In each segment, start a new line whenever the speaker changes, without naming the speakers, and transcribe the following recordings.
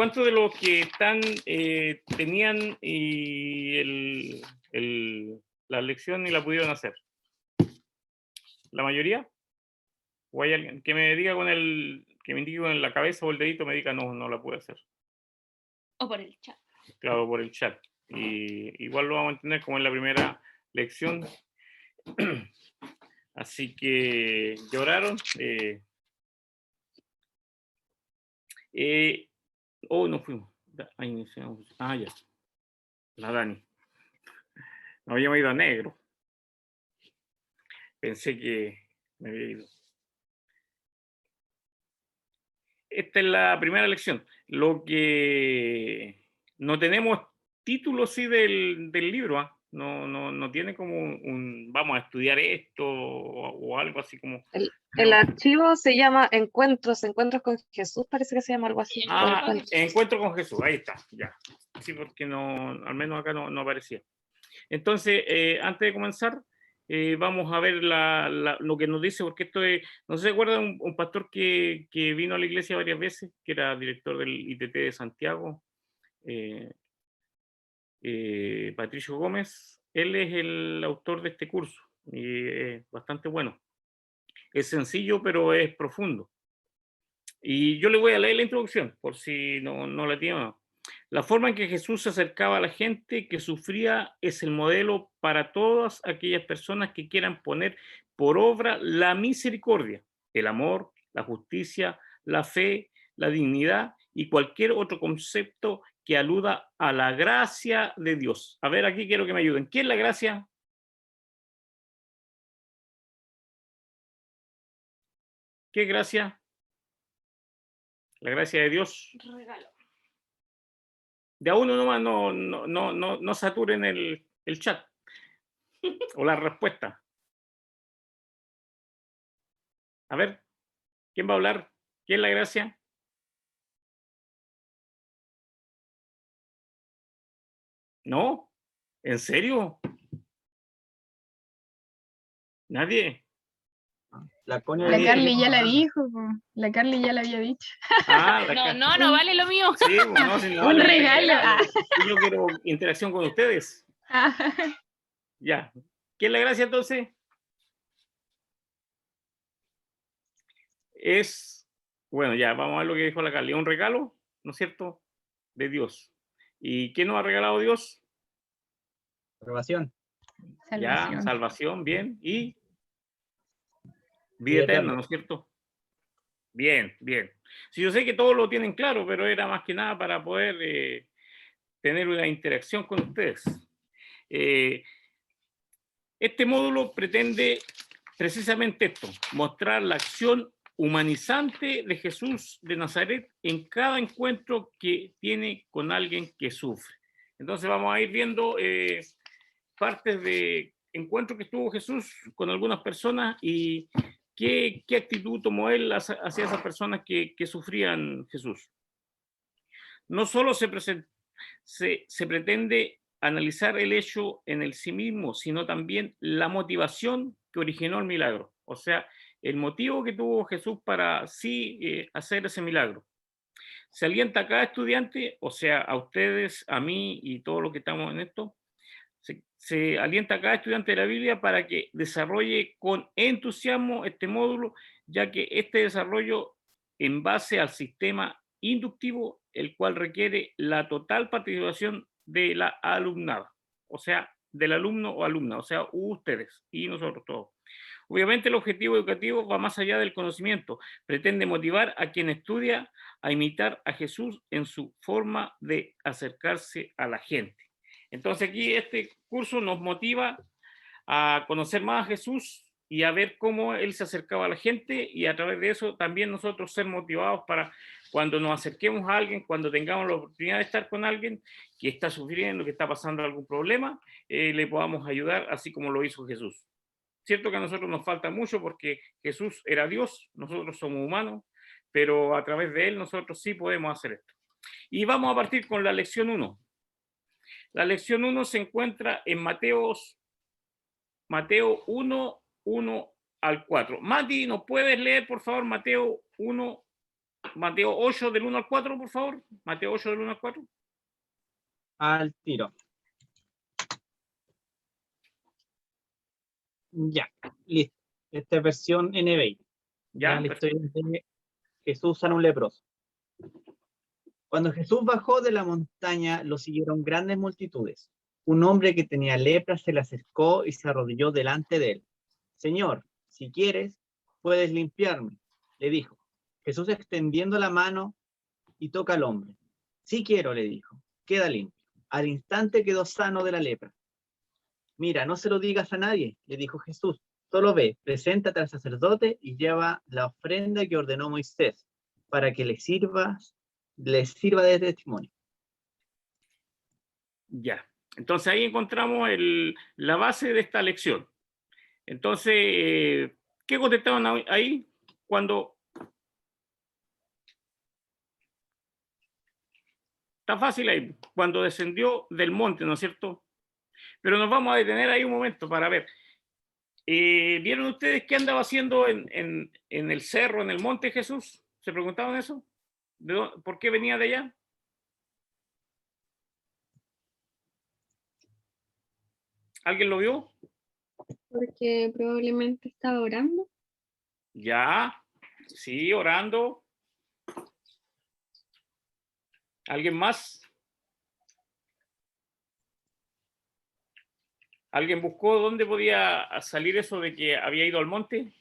¿Cuántos de los que están tenían la lección y la pudieron hacer? ¿La mayoría? ¿O hay alguien que me diga que me indique con la cabeza o el dedito, me diga no, no la pude hacer?
O por el chat.
Claro, por el chat. Y igual lo vamos a entender como en la primera lección. Así que lloraron. No fuimos. Ya. La Dani. Nos habíamos ido a negro. Pensé que me había ido. Esta es la primera lección. Lo que no tenemos título sí del libro, ¿ah? No tiene como vamos a estudiar esto o algo así como.
El archivo se llama Encuentros con Jesús, parece que se llama algo así.
Encuentro con Jesús, ahí está, ya. Sí, porque no, al menos acá no aparecía. Entonces, antes de comenzar, vamos a ver lo que nos dice, porque esto es, no sé si se acuerdan, un pastor que vino a la iglesia varias veces, que era director del ITT de Santiago, Patricio Gómez. Él es el autor de este curso y es bastante bueno. Es sencillo, pero es profundo. Y yo le voy a leer la introducción, por si no la tiene. La forma en que Jesús se acercaba a la gente que sufría es el modelo para todas aquellas personas que quieran poner por obra la misericordia, el amor, la justicia, la fe, la dignidad y cualquier otro concepto que aluda a la gracia de Dios. A ver, aquí quiero que me ayuden. ¿Qué es la gracia? ¿Qué es gracia? La gracia de Dios.
Regalo.
De a uno nomás no saturen el chat o la respuesta. A ver, ¿quién va a hablar? ¿Qué es la gracia? ¿No? ¿En serio? ¿Nadie?
La
Carly ya la dijo, la Carly ya la había dicho.
No vale lo mío.
Sí, si no
Un
vale,
regalo.
Yo quiero interacción con ustedes. Ya. ¿Qué es la gracia entonces? Bueno, ya, vamos a ver lo que dijo la Carly. Un regalo, ¿no es cierto? De Dios. ¿Y qué nos ha regalado Dios?
Salvación.
Ya, salvación, bien. Y vida eterna, ¿no es cierto? Bien, bien. Sí, yo sé que todos lo tienen claro, pero era más que nada para poder tener una interacción con ustedes. Este módulo pretende precisamente esto, mostrar la acción humanizante de Jesús de Nazaret en cada encuentro que tiene con alguien que sufre. Entonces vamos a ir viendo partes de encuentros que tuvo Jesús con algunas personas y qué actitud tomó él hacia esas personas que sufrían Jesús. No solo se pretende analizar el hecho en el sí mismo, sino también la motivación que originó el milagro. O sea, el motivo que tuvo Jesús para hacer ese milagro. Se alienta a cada estudiante, o sea, a ustedes, a mí y todos los que estamos en esto, se alienta a cada estudiante de la Biblia para que desarrolle con entusiasmo este módulo, ya que este desarrollo en base al sistema inductivo, el cual requiere la total participación de la alumnada, o sea, del alumno o alumna, o sea, ustedes y nosotros todos. Obviamente el objetivo educativo va más allá del conocimiento, pretende motivar a quien estudia a imitar a Jesús en su forma de acercarse a la gente. Entonces aquí este curso nos motiva a conocer más a Jesús y a ver cómo él se acercaba a la gente, y a través de eso también nosotros ser motivados para cuando nos acerquemos a alguien, cuando tengamos la oportunidad de estar con alguien que está sufriendo, que está pasando algún problema, le podamos ayudar así como lo hizo Jesús. Cierto que a nosotros nos falta mucho porque Jesús era Dios, nosotros somos humanos, pero a través de él nosotros sí podemos hacer esto. Y vamos a partir con la lección 1. La lección 1 se encuentra en Mateo 1, 1 al 4. Mati, ¿nos puedes leer, por favor, Mateo 1, Mateo 8 del 1 al 4, por favor. Mateo 8 del 1 al 4.
Al tiro. Ya, listo. Esta es versión NBI.
Ya,
La historia de Jesús sana un leproso. Cuando Jesús bajó de la montaña, lo siguieron grandes multitudes. Un hombre que tenía lepra se le acercó y se arrodilló delante de él. Señor, si quieres, puedes limpiarme, le dijo. Jesús extendiendo la mano y toca al hombre. Sí quiero, le dijo. Queda limpio. Al instante quedó sano de la lepra. Mira, no se lo digas a nadie, le dijo Jesús. Solo ve, preséntate al sacerdote y lleva la ofrenda que ordenó Moisés para que les sirva de testimonio.
ya. Entonces ahí encontramos la base de esta lección. Entonces, ¿qué contestaban ahí cuando... Está fácil ahí, cuando descendió del monte, ¿no es cierto? Pero nos vamos a detener ahí un momento para ver. ¿Vieron ustedes qué andaba haciendo en el cerro, en el monte Jesús? ¿Se preguntaban eso? ¿Por qué venía de allá? ¿Alguien lo vio?
Porque probablemente estaba orando.
Ya, sí, orando. ¿Alguien más? ¿Alguien buscó dónde podía salir eso de que había ido al monte?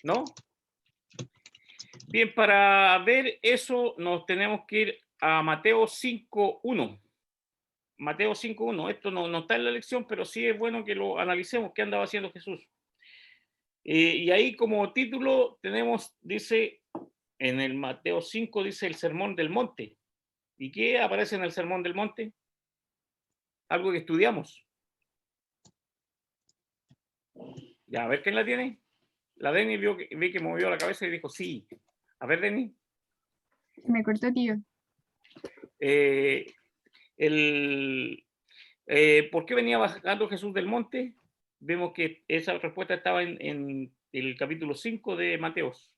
¿No? Bien, para ver eso nos tenemos que ir a Mateo 5.1. Mateo 5.1. Esto no está en la lección, pero sí es bueno que lo analicemos, qué andaba haciendo Jesús. Y ahí como título tenemos, dice, en el Mateo 5, dice el Sermón del Monte. ¿Y qué aparece en el Sermón del Monte? Algo que estudiamos. Ya, a ver quién la tiene. La Deni vi que movió la cabeza y dijo sí. A ver, Deni.
Me cortó, tío.
¿Por qué venía bajando Jesús del monte? Vemos que esa respuesta estaba en el capítulo 5 de Mateos.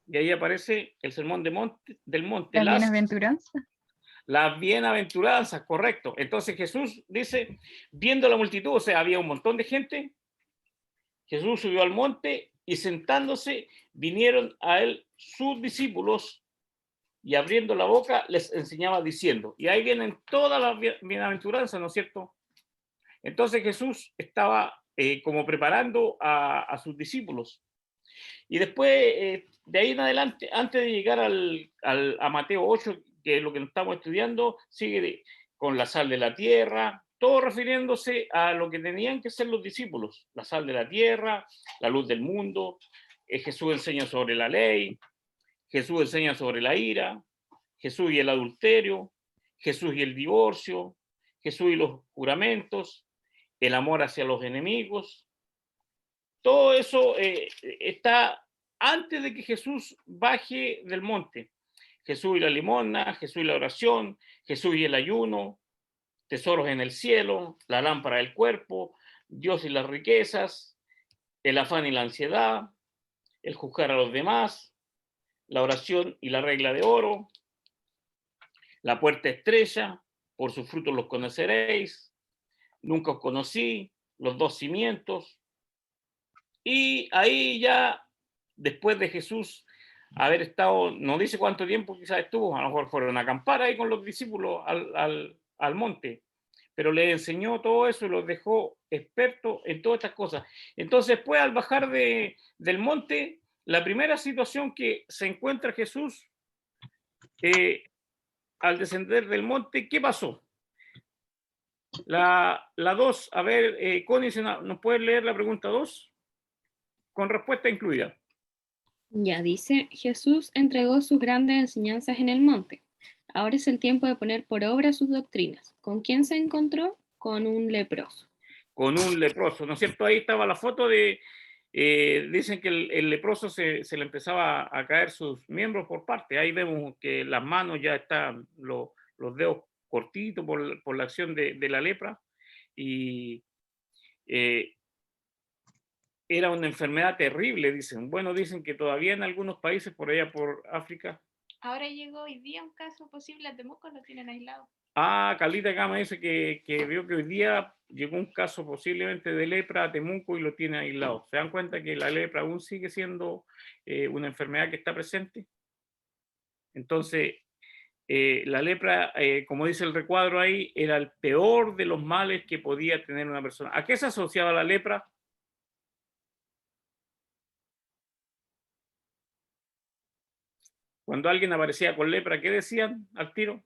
Y ahí aparece el sermón del monte.
Las bienaventuranzas.
Las bienaventuranzas, correcto. Entonces Jesús dice, viendo la multitud, o sea, había un montón de gente, Jesús subió al monte y sentándose vinieron a él sus discípulos y abriendo la boca les enseñaba diciendo, y ahí vienen todas las bienaventuranzas, ¿no es cierto? Entonces Jesús estaba como preparando a sus discípulos. Y después, de ahí en adelante, antes de llegar a Mateo 8, que es lo que estamos estudiando, sigue con la sal de la tierra, todo refiriéndose a lo que tenían que ser los discípulos, la sal de la tierra, la luz del mundo. Jesús enseña sobre la ley, Jesús enseña sobre la ira, Jesús y el adulterio, Jesús y el divorcio, Jesús y los juramentos, el amor hacia los enemigos. Todo eso está antes de que Jesús baje del monte. Jesús y la limosna, Jesús y la oración, Jesús y el ayuno, tesoros en el cielo, la lámpara del cuerpo, Dios y las riquezas, el afán y la ansiedad, el juzgar a los demás, la oración y la regla de oro, la puerta estrecha, por sus frutos los conoceréis, nunca os conocí, los dos cimientos. Y ahí ya, después de Jesús haber estado, no dice cuánto tiempo quizás estuvo, a lo mejor fueron a acampar ahí con los discípulos al monte, pero les enseñó todo eso y los dejó expertos en todas estas cosas. Entonces, después al bajar del monte, la primera situación que se encuentra Jesús al descender del monte, ¿qué pasó? La 2, a ver, Connie, ¿nos puedes leer la pregunta 2? Con respuesta incluida.
Ya dice, Jesús entregó sus grandes enseñanzas en el monte. Ahora es el tiempo de poner por obra sus doctrinas. ¿Con quién se encontró? Con un leproso.
Con un leproso, ¿no es cierto? Ahí estaba la foto de, dicen que el leproso se le empezaba a caer sus miembros por parte. Ahí vemos que las manos ya están, los dedos cortitos por la acción de la lepra. Y era una enfermedad terrible, dicen. Bueno, dicen que todavía en algunos países por allá, por África.
Ahora llegó hoy día un caso posible a Temuco, lo tienen aislado.
Ah, Carlita Gama dice que vio que hoy día llegó un caso posiblemente de lepra a Temuco y lo tiene aislado. ¿Se dan cuenta que la lepra aún sigue siendo una enfermedad que está presente? Entonces, la lepra, como dice el recuadro ahí, era el peor de los males que podía tener una persona. ¿A qué se asociaba la lepra? Cuando alguien aparecía con lepra, ¿qué decían al tiro?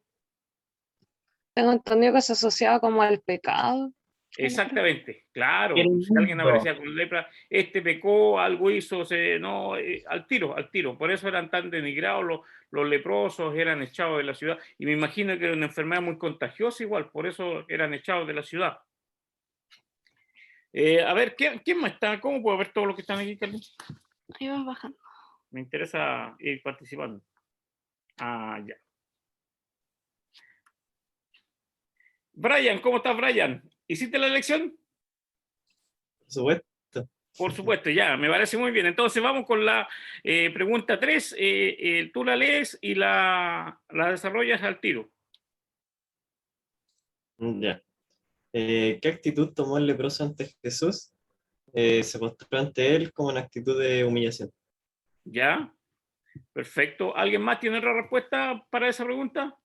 Tengo entendido que se asociaba como al pecado.
Exactamente, claro.
Era
Si alguien
inmundo.
aparecía con lepra, este pecó, algo hizo, no, al tiro, al tiro. Por eso eran tan denigrados los leprosos, eran echados de la ciudad. Y me imagino que era una enfermedad muy contagiosa igual, por eso eran echados de la ciudad. A ver, ¿quién más está? ¿Cómo puedo ver todos los que están aquí, Carlos?
Ahí vas bajando.
Me interesa ir participando. Ah, ya. Brian, ¿cómo estás, Brian? ¿Hiciste la elección?
Por supuesto.
Por supuesto, ya, me parece muy bien. Entonces vamos con la pregunta 3. Tú la lees y la desarrollas al tiro.
Ya. ¿Qué actitud tomó el leproso ante Jesús? Se mostró ante él como una actitud de humillación.
Ya, perfecto. ¿Alguien más tiene otra respuesta para esa pregunta?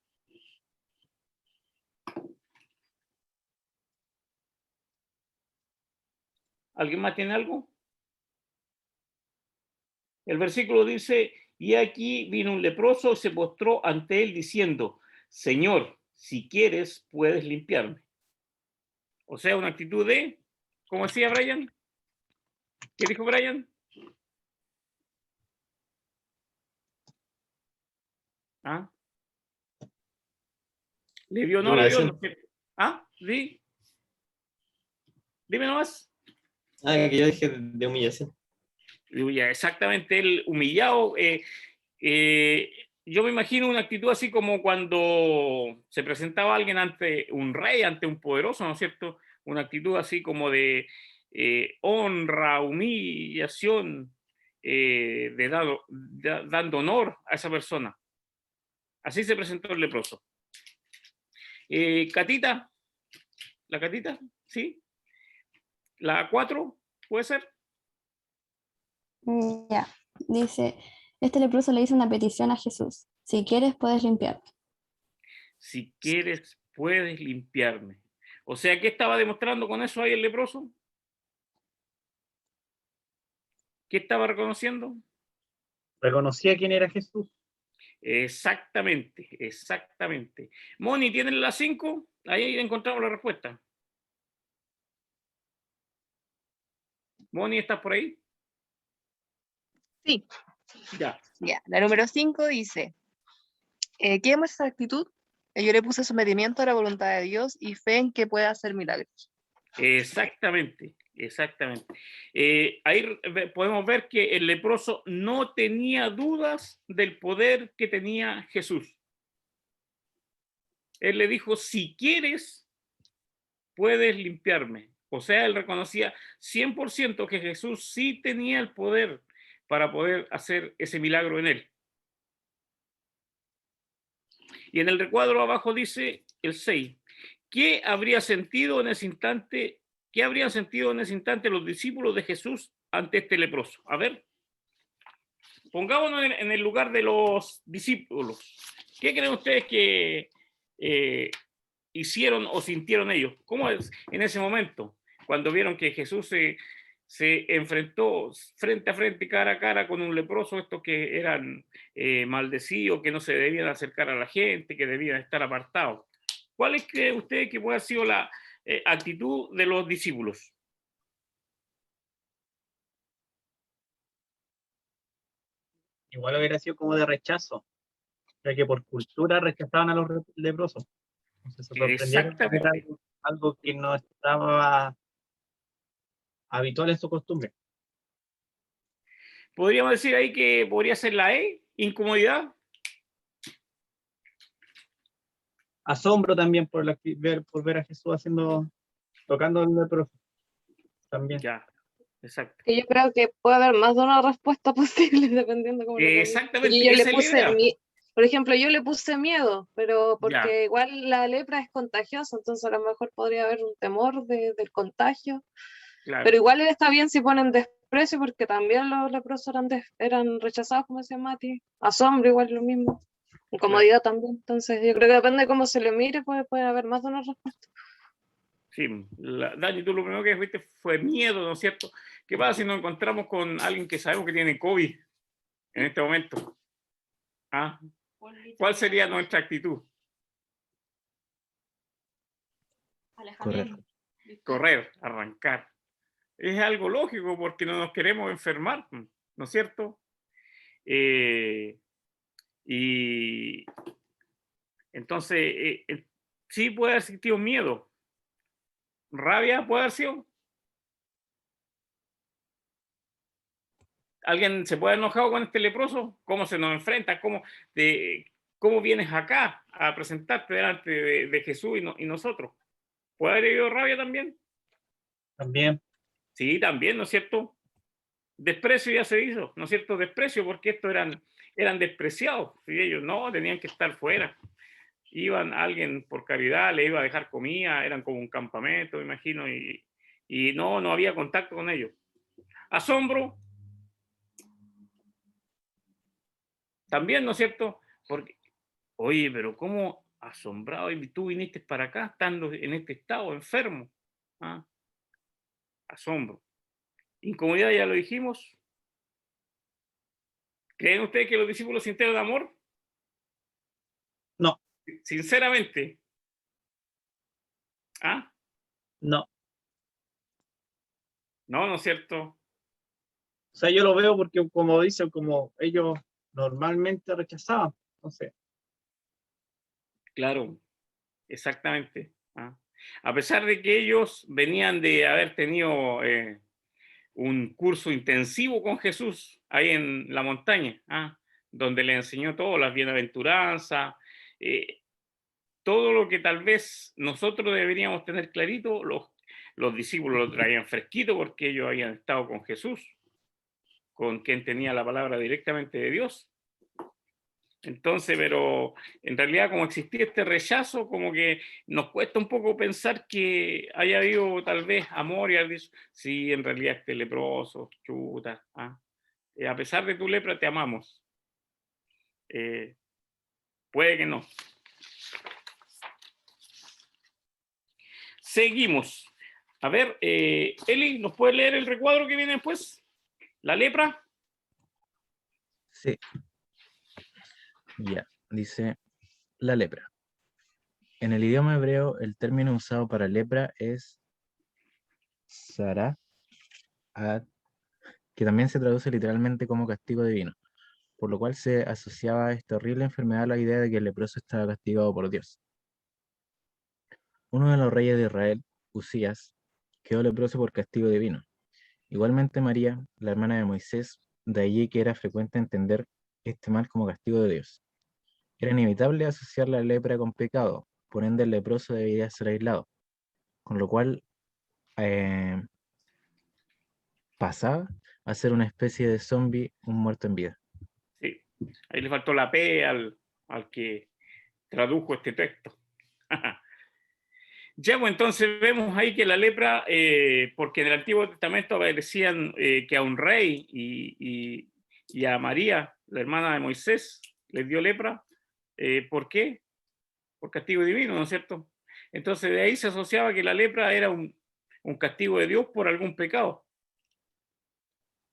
¿Alguien más tiene algo? El versículo dice, y aquí vino un leproso, se postró ante él diciendo, Señor, si quieres, puedes limpiarme. O sea, una actitud de, ¿cómo decía Brian? ¿Qué dijo Brian? ¿Ah? ¿Le vio o no la vio? No sé. ¿Ah? ¿Sí? Dime nomás.
Ah, que yo dije de humillación.
Ya, exactamente, el humillado. Yo me imagino una actitud así como cuando se presentaba alguien ante un rey, ante un poderoso, ¿no es cierto? Una actitud así como de honra, humillación, dando honor a esa persona. Así se presentó el leproso. Catita, la Catita, ¿sí? La 4, ¿puede ser?
Ya, dice, este leproso le hizo una petición a Jesús. Si quieres, puedes limpiarme.
Si quieres, puedes limpiarme. O sea, ¿qué estaba demostrando con eso ahí el leproso? ¿Qué estaba reconociendo?
Reconocía quién era Jesús.
Exactamente, exactamente. Moni, ¿tienes la 5? Ahí encontramos la respuesta. Moni, ¿estás por ahí?
Sí.
Ya.
Ya, la número 5 dice, ¿qué demuestra esa actitud? Yo le puse sometimiento a la voluntad de Dios y fe en que pueda hacer milagros.
Exactamente, exactamente. Ahí podemos ver que el leproso no tenía dudas del poder que tenía Jesús. Él le dijo, si quieres, puedes limpiarme. O sea, él reconocía 100% que Jesús sí tenía el poder para poder hacer ese milagro en él. Y en el recuadro abajo dice el 6. ¿Qué habría sentido en ese instante? ¿Qué habrían sentido en ese instante los discípulos de Jesús ante este leproso? A ver, pongámonos en el lugar de los discípulos. ¿Qué creen ustedes que hicieron o sintieron ellos? ¿Cómo es en ese momento, cuando vieron que Jesús se enfrentó frente a frente, cara a cara con un leproso, estos que eran maldecidos, que no se debían acercar a la gente, que debían estar apartados? ¿Cuál es cree usted que puede haber sido la actitud de los discípulos?
Igual hubiera sido como de rechazo, ya que por cultura rechazaban a los leprosos. Entonces se sorprendieron de ver
Exactamente.
algo que no estaba habitual en su costumbre.
Podríamos decir ahí que podría ser la E, incomodidad.
Asombro también por ver a Jesús tocando el leproso. También.
Ya, exacto.
Que yo creo que puede haber más de una respuesta posible dependiendo cómo lo pongas.
Exactamente,
Porque yo
esa
le
es la
puse,
idea.
por ejemplo, yo le puse miedo, pero
Ya,
porque igual la lepra es contagiosa, entonces a lo mejor podría haber un temor del contagio. Pero
claro,
igual está bien si ponen desprecio, porque también los leprosos eran rechazados, como decía Mati. Asombro, igual lo mismo.
claro.
Incomodidad también. Entonces, yo creo que depende de cómo se le mire, puede haber más de una respuesta.
Sí, Dani, tú lo primero que viste fue miedo, ¿no es cierto? ¿Qué pasa si nos encontramos con alguien que sabemos que tiene COVID en este momento? ¿Ah? ¿Cuál sería nuestra actitud?
Alejamiento.
Correr, arrancar. Es algo lógico porque no nos queremos enfermar, ¿no es cierto? Y entonces, sí puede haber existido miedo, rabia puede haber sido. ¿Alguien se puede haber enojado con este leproso? ¿Cómo se nos enfrenta? ¿Cómo vienes acá a presentarte delante de Jesús y nosotros? ¿Puede haber habido rabia también?
También,
Sí, también, ¿no es cierto? Desprecio ya se hizo, ¿no es cierto? Desprecio porque estos eran despreciados. Y ellos no, tenían que estar fuera. Iban alguien por caridad, le iba a dejar comida, eran como un campamento, me imagino, y no había contacto con ellos. Asombro, también, ¿no es cierto? Porque, oye, pero ¿cómo asombrado? Y tú viniste para acá estando en este estado, enfermo. ¿Ah? Asombro. Incomodidad, ya lo dijimos. ¿Creen ustedes que los discípulos sintieron amor?
no,
Sinceramente. ¿Ah?
no.
No, ¿no es cierto?
O sea, yo lo veo porque, como dicen, como ellos normalmente rechazaban. Entonces,
Claro, exactamente. ¿Ah? A pesar de que ellos venían de haber tenido un curso intensivo con Jesús ahí en la montaña, donde le enseñó todo, las bienaventuranzas, eh, todo lo que tal vez nosotros deberíamos tener clarito, los discípulos lo traían fresquito porque ellos habían estado con Jesús, con quien tenía la palabra directamente de Dios. Entonces, pero en realidad como existía este rechazo, como que nos cuesta un poco pensar que haya habido tal vez amor y haber dicho, sí, en realidad este leproso, chuta, a pesar de tu lepra te amamos. Puede que no. Seguimos. A ver, Eli, ¿nos puede leer el recuadro que viene después? La lepra.
Sí, ya, dice la lepra. En el idioma hebreo, el término usado para lepra es Sarah, que también se traduce literalmente como castigo divino, por lo cual se asociaba a esta horrible enfermedad a la idea de que el leproso estaba castigado por Dios. Uno de los reyes de Israel, Usías, quedó leproso por castigo divino. Igualmente María, la hermana de Moisés, de allí que era frecuente entender este mal como castigo de Dios. Era inevitable asociar la lepra con pecado, por ende el leproso debía ser aislado, con lo cual pasaba a ser una especie de zombie, un muerto en vida.
Sí, ahí le faltó la P al que tradujo este texto. Ya, pues entonces vemos ahí que la lepra, porque en el Antiguo Testamento decían que a un rey y a María, la hermana de Moisés, les dio lepra. ¿Por qué? Por castigo divino, ¿no es cierto? Entonces de ahí se asociaba que la lepra era un castigo de Dios por algún pecado.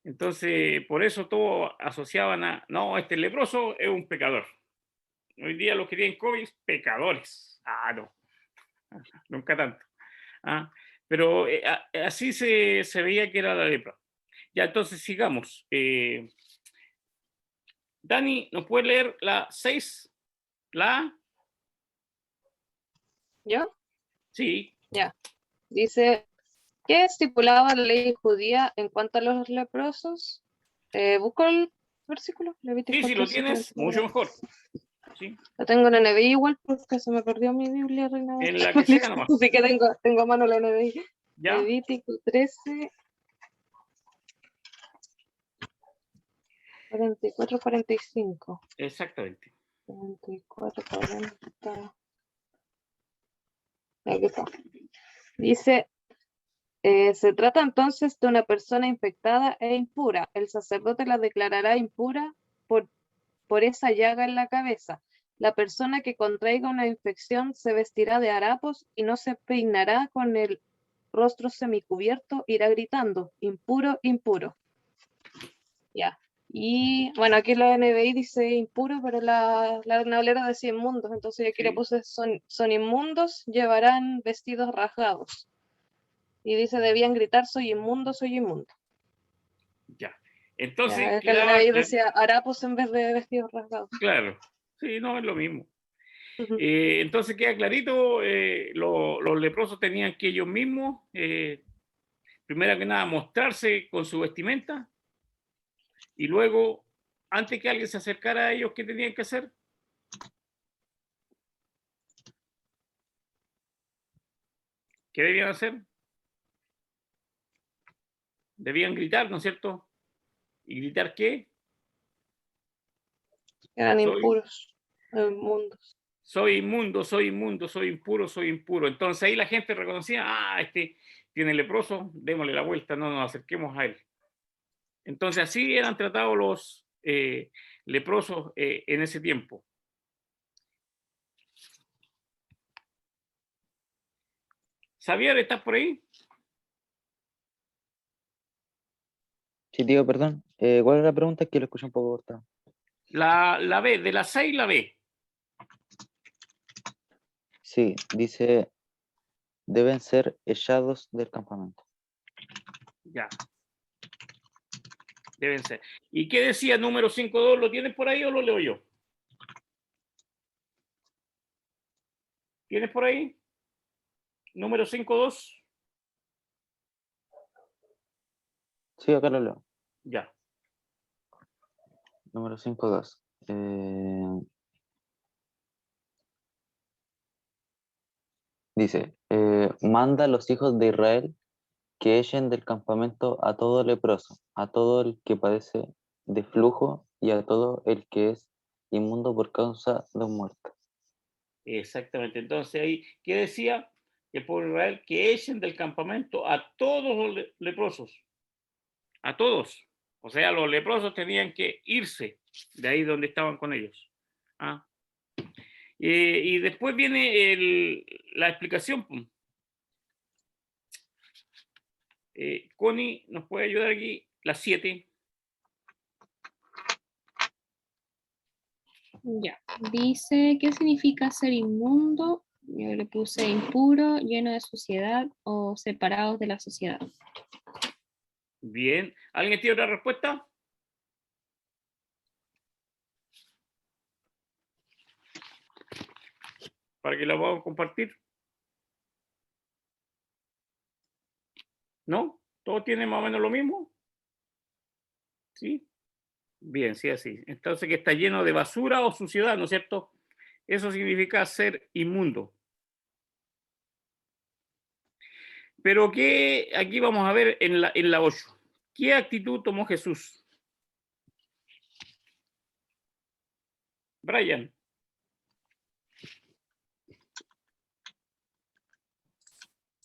Entonces, por eso todos asociaban no, este leproso es un pecador. Hoy día los que tienen COVID, pecadores. No, nunca tanto. Pero así se veía que era la lepra. Ya, entonces sigamos. Dani, ¿nos puede leer la 6? ¿La?
¿Yo?
Sí.
Ya. Dice, ¿qué estipulaba la ley judía en cuanto a los leprosos? ¿Busco el versículo?
Sí, si lo tienes, mucho mejor. Sí.
Lo tengo en NBI igual porque se me perdió mi Biblia, Reina
En la que sea nomás.
Así que tengo a mano la NBI.
¿Ya?
Levítico 13, 44, 45.
Exactamente.
44, 40. Aquí está. Dice, se trata entonces de una persona infectada e impura. El sacerdote la declarará impura por esa llaga en la cabeza. La persona que contraiga una infección se vestirá de harapos y no se peinará con el rostro semicubierto, irá gritando, impuro, impuro. Ya. Y bueno, aquí la NBI dice impuro, pero la Reina Valera decía inmundos, entonces aquí le
Sí.
puse son inmundos, llevarán vestidos rasgados. Y dice, debían gritar, soy inmundo, soy inmundo.
Ya.
Ya,
Entonces,
es que la
quedaba
NBI decía harapos en vez de vestidos rasgados.
claro. Sí, no, es lo mismo.
Ujú.
Entonces queda clarito, los leprosos tenían que ellos mismos, primero que nada, mostrarse con su vestimenta y luego, antes que alguien se acercara a ellos, ¿qué tenían que hacer? ¿Qué debían hacer? Debían gritar, ¿no es cierto? ¿Y gritar qué?
Eran
Soy,
impuros, inmundos.
soy inmundo, soy inmundo, soy impuro, soy impuro. Entonces ahí la gente reconocía, ah, este tiene leproso, démosle la vuelta, no nos acerquemos a él. Entonces así eran tratados los leprosos en ese tiempo. Xavier, ¿estás por ahí?
Sí, tío, perdón. ¿Cuál es la pregunta? Es que lo escuché un poco cortado.
La B, de la 6 la B.
Sí, dice, deben ser echados del campamento.
Ya. Deben ser. ¿Y qué decía número 5.2? ¿Lo tienes por ahí o lo leo yo? ¿Tienes por ahí? Número 5.2.
Sí, acá lo leo.
Ya.
Número 5.2. Dice, manda a los hijos de Israel que echen del campamento a todo leproso, a todo el que padece de flujo y a todo el que es inmundo por causa de un muerto.
Exactamente. Entonces ahí, ¿qué decía? Que por Israel que echen del campamento a todos los leprosos. A todos. O sea, los leprosos tenían que irse de ahí donde estaban con ellos. ¿Ah? Y después viene la explicación. Connie nos puede ayudar aquí, la 7.
Ya. Dice, ¿qué significa ser inmundo? Yo le puse impuro, lleno de suciedad o separados de la sociedad.
Bien. ¿Alguien tiene otra respuesta? Para que la podamos compartir. ¿No? ¿Todos tienen más o menos lo mismo? ¿Sí? Bien, sí, así. Entonces, que está lleno de basura o suciedad, ¿no es cierto? Eso significa ser inmundo. Pero ¿qué? Aquí vamos a ver en la 8. ¿Qué actitud tomó Jesús? Brian.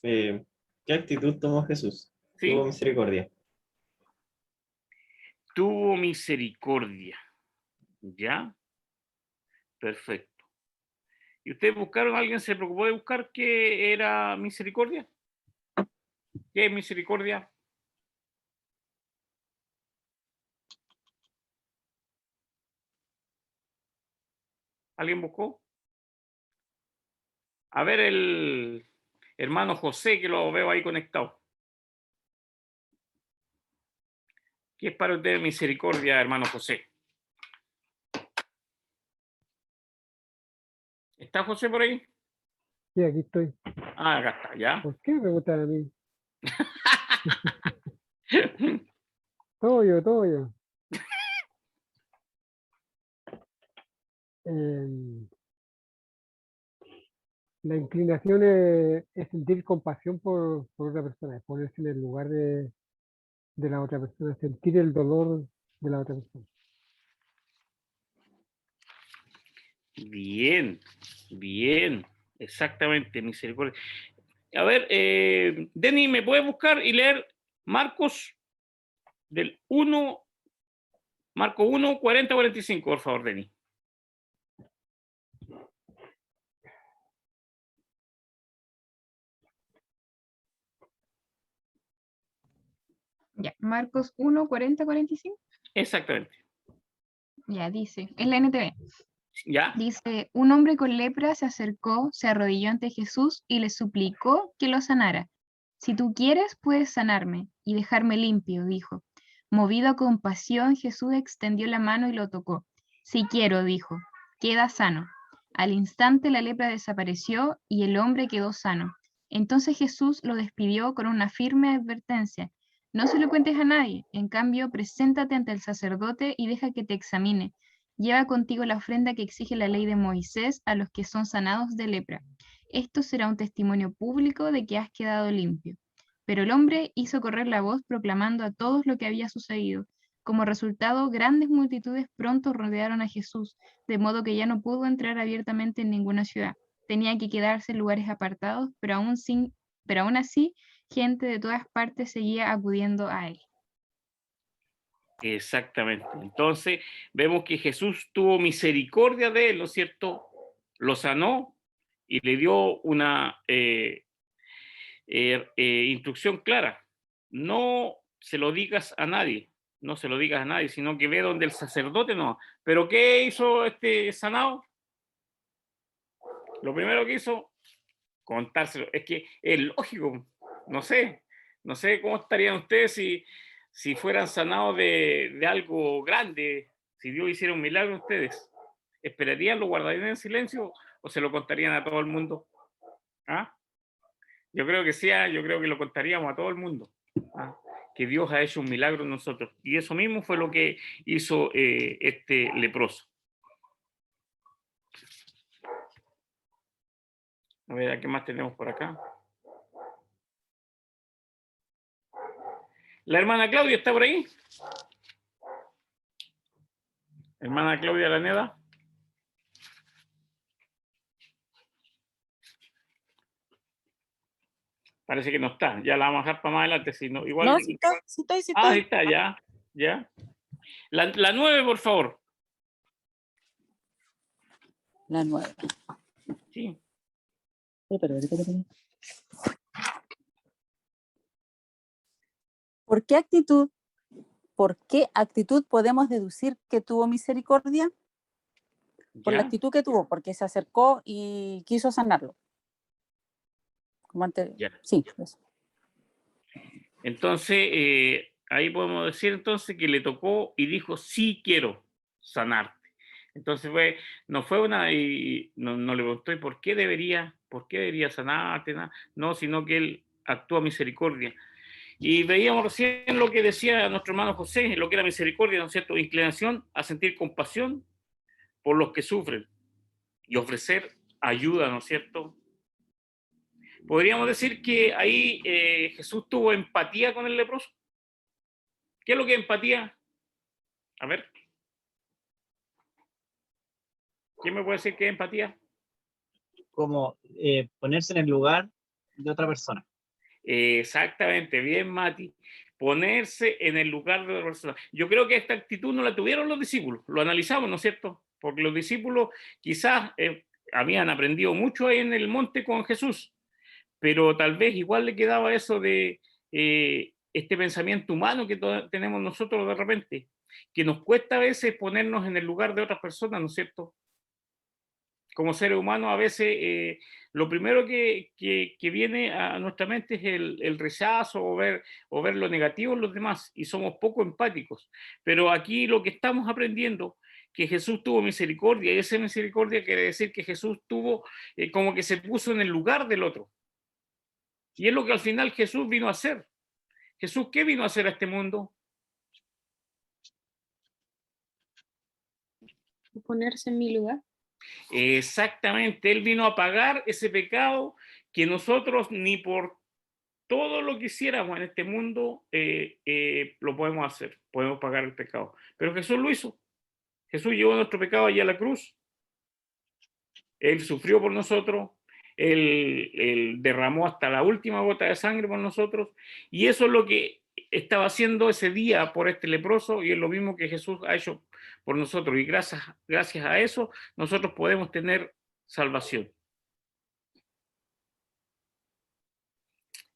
¿Qué actitud tomó Jesús?
¿Sí?
Tuvo misericordia.
Tuvo misericordia. ¿Ya? Perfecto. ¿Y ustedes buscaron, alguien se preocupó de buscar qué era misericordia? ¿Qué es misericordia? ¿Alguien buscó? A ver el hermano José, que lo veo ahí conectado. ¿Qué es para usted misericordia, hermano José? ¿Está José por ahí?
Sí, aquí estoy.
Ah, acá está, ¿ya?
¿Por qué me preguntan a mí? Todo yo, todo yo. Em, la inclinación es sentir compasión por otra persona, es ponerse en el lugar de la otra persona, sentir el dolor de la otra persona.
Bien, bien, exactamente, misericordia. A ver, Denny, ¿me puedes buscar y leer Marcos del 1, Marco 1, 40, 45, por favor, Denny?
Ya, Marcos 1, 40, 45.
Exactamente.
Ya, dice, es la NTV.
¿Ya?
Dice, un hombre con lepra se acercó, se arrodilló ante Jesús y le suplicó que lo sanara. Si tú quieres, puedes sanarme y dejarme limpio, dijo. Movido a compasión, Jesús extendió la mano y lo tocó. Si quiero, dijo, queda sano. Al instante la lepra desapareció y el hombre quedó sano. Entonces Jesús lo despidió con una firme advertencia. No se lo cuentes a nadie, en cambio, preséntate ante el sacerdote y deja que te examine. Lleva contigo la ofrenda que exige la ley de Moisés a los que son sanados de lepra. Esto será un testimonio público de que has quedado limpio. Pero el hombre hizo correr la voz proclamando a todos lo que había sucedido. Como resultado, grandes multitudes pronto rodearon a Jesús, de modo que ya no pudo entrar abiertamente en ninguna ciudad. Tenía que quedarse en lugares apartados, pero aún así, gente de todas partes seguía acudiendo a él.
Exactamente. Entonces, vemos que Jesús tuvo misericordia de él, ¿no es cierto? Lo sanó y le dio una instrucción clara. No se lo digas a nadie, no se lo digas a nadie, sino que ve donde el sacerdote no. ¿Pero qué hizo este sanado? Lo primero que hizo, contárselo. Es que es lógico, no sé cómo estarían ustedes si fueran sanados de algo grande, si Dios hiciera un milagro a ustedes. ¿Esperarían, lo guardarían en silencio o se lo contarían a todo el mundo? ¿Ah? Yo creo que sí, yo creo que lo contaríamos a todo el mundo. ¿Ah? Que Dios ha hecho un milagro en nosotros. Y eso mismo fue lo que hizo este leproso. A ver, ¿a qué más tenemos por acá? ¿La hermana Claudia está por ahí? Hermana Claudia Laneda. Parece que no está. Ya la vamos a dejar para más adelante. Si no, igual...
No, sí estoy, sí estoy, sí
Ah,
estoy.
ahí está, ya. Ya. La 9, por favor.
La 9.
Sí.
Espera. ¿Por qué actitud podemos deducir que tuvo misericordia? Por la
¿Ya?
actitud que tuvo, porque se acercó y quiso sanarlo. Como antes,
Ya.
sí, eso.
Entonces, ahí podemos decir entonces que le tocó y dijo, sí quiero sanarte. Entonces no fue una, y no le preguntó, ¿y por qué debería sanarte? No, sino que él actuó a misericordia. Y veíamos recién lo que decía nuestro hermano José, lo que era misericordia, ¿no es cierto? Inclinación a sentir compasión por los que sufren y ofrecer ayuda, ¿no es cierto? Podríamos decir que ahí Jesús tuvo empatía con el leproso. ¿Qué es lo que es empatía? A ver. ¿Quién me puede decir qué es empatía?
Como ponerse en el lugar de otra persona.
Exactamente, bien, Mati. Ponerse en el lugar de otra persona. Yo creo que esta actitud no la tuvieron los discípulos. Lo analizamos, ¿no es cierto? Porque los discípulos quizás habían aprendido mucho ahí en el monte con Jesús, pero tal vez igual le quedaba eso de este pensamiento humano que tenemos nosotros de repente, que nos cuesta a veces ponernos en el lugar de otras personas, ¿no es cierto? Como seres humanos a veces lo primero que viene a nuestra mente es el rechazo o ver lo negativo en los demás y somos poco empáticos. Pero aquí lo que estamos aprendiendo que Jesús tuvo misericordia y esa misericordia quiere decir que Jesús tuvo como que se puso en el lugar del otro. Y es lo que al final Jesús vino a hacer. Jesús, ¿qué vino a hacer a este mundo?
Ponerse en mi lugar.
Exactamente, Él vino a pagar ese pecado que nosotros ni por todo lo que hiciéramos en este mundo lo podemos hacer, podemos pagar el pecado. Pero Jesús lo hizo. Jesús llevó nuestro pecado allá a la cruz Él sufrió por nosotros, él derramó hasta la última gota de sangre por nosotros, y eso es lo que estaba haciendo ese día por este leproso, y es lo mismo que Jesús ha hecho por nosotros, y gracias a eso nosotros podemos tener salvación.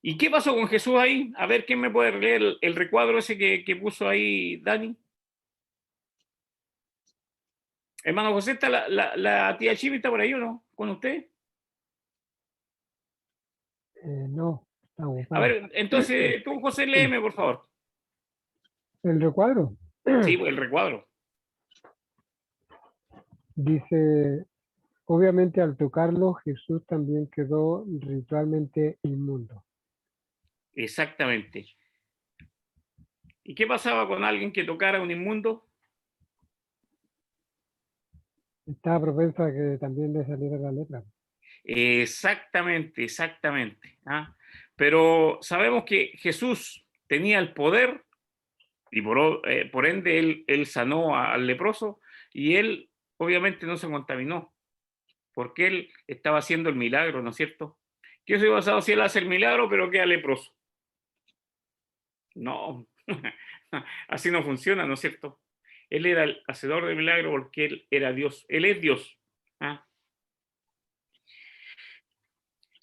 ¿Y qué pasó con Jesús ahí? A ver, ¿quién me puede leer el recuadro ese que puso ahí Dani? Hermano José, ¿está la tía Chivi está por ahí o no? ¿Con usted?
No, está
A
ocupado.
ver, entonces tú, José, léeme, por favor.
El recuadro
Sí, el recuadro.
dice, obviamente al tocarlo, Jesús también quedó ritualmente inmundo.
Exactamente. ¿Y qué pasaba con alguien que tocara un inmundo?
Estaba propenso a que también le saliera la lepra.
Exactamente, exactamente. ¿Ah? Pero sabemos que Jesús tenía el poder y por ende él sanó al leproso y él obviamente no se contaminó porque él estaba haciendo el milagro, ¿no es cierto? ¿Qué hubiese pasado si él hace el milagro pero queda leproso? No, así no funciona, ¿no es cierto? Él era el hacedor de milagro porque él era Dios, él es Dios. ¿Ah?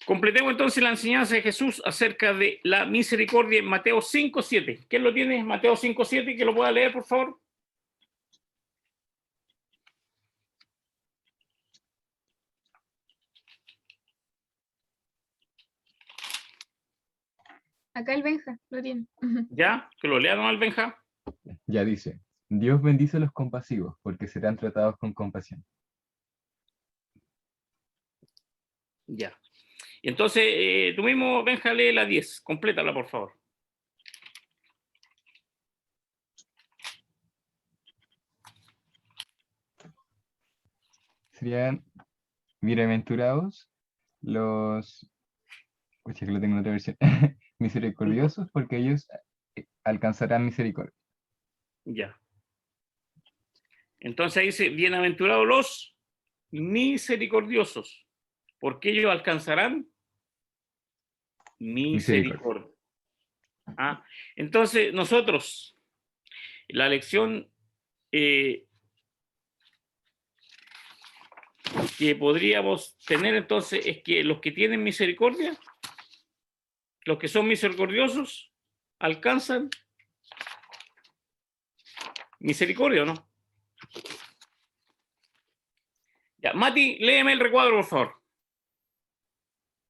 Completemos entonces la enseñanza de Jesús acerca de la misericordia en Mateo 5:7. ¿Quién lo tiene? Mateo 5:7, que lo pueda leer, por favor.
Acá el Benja lo tiene.
¿Ya? Que lo lea nomás, Benja.
Ya dice, Dios bendice a los compasivos, porque serán tratados con compasión.
Ya. Y entonces, tú mismo, Benja, lee la 10. Complétala, por favor.
Serían bienaventurados los, que lo tengo en otra versión, misericordiosos, porque ellos alcanzarán misericordia.
Ya. Entonces ahí dice, bienaventurados los misericordiosos, porque ellos alcanzarán misericordia. ¿Ah? Entonces, nosotros, la lección que podríamos tener entonces es que los que tienen misericordia, los que son misericordiosos, alcanzan misericordia, ¿o no? Ya, Mati, léeme el recuadro, por favor.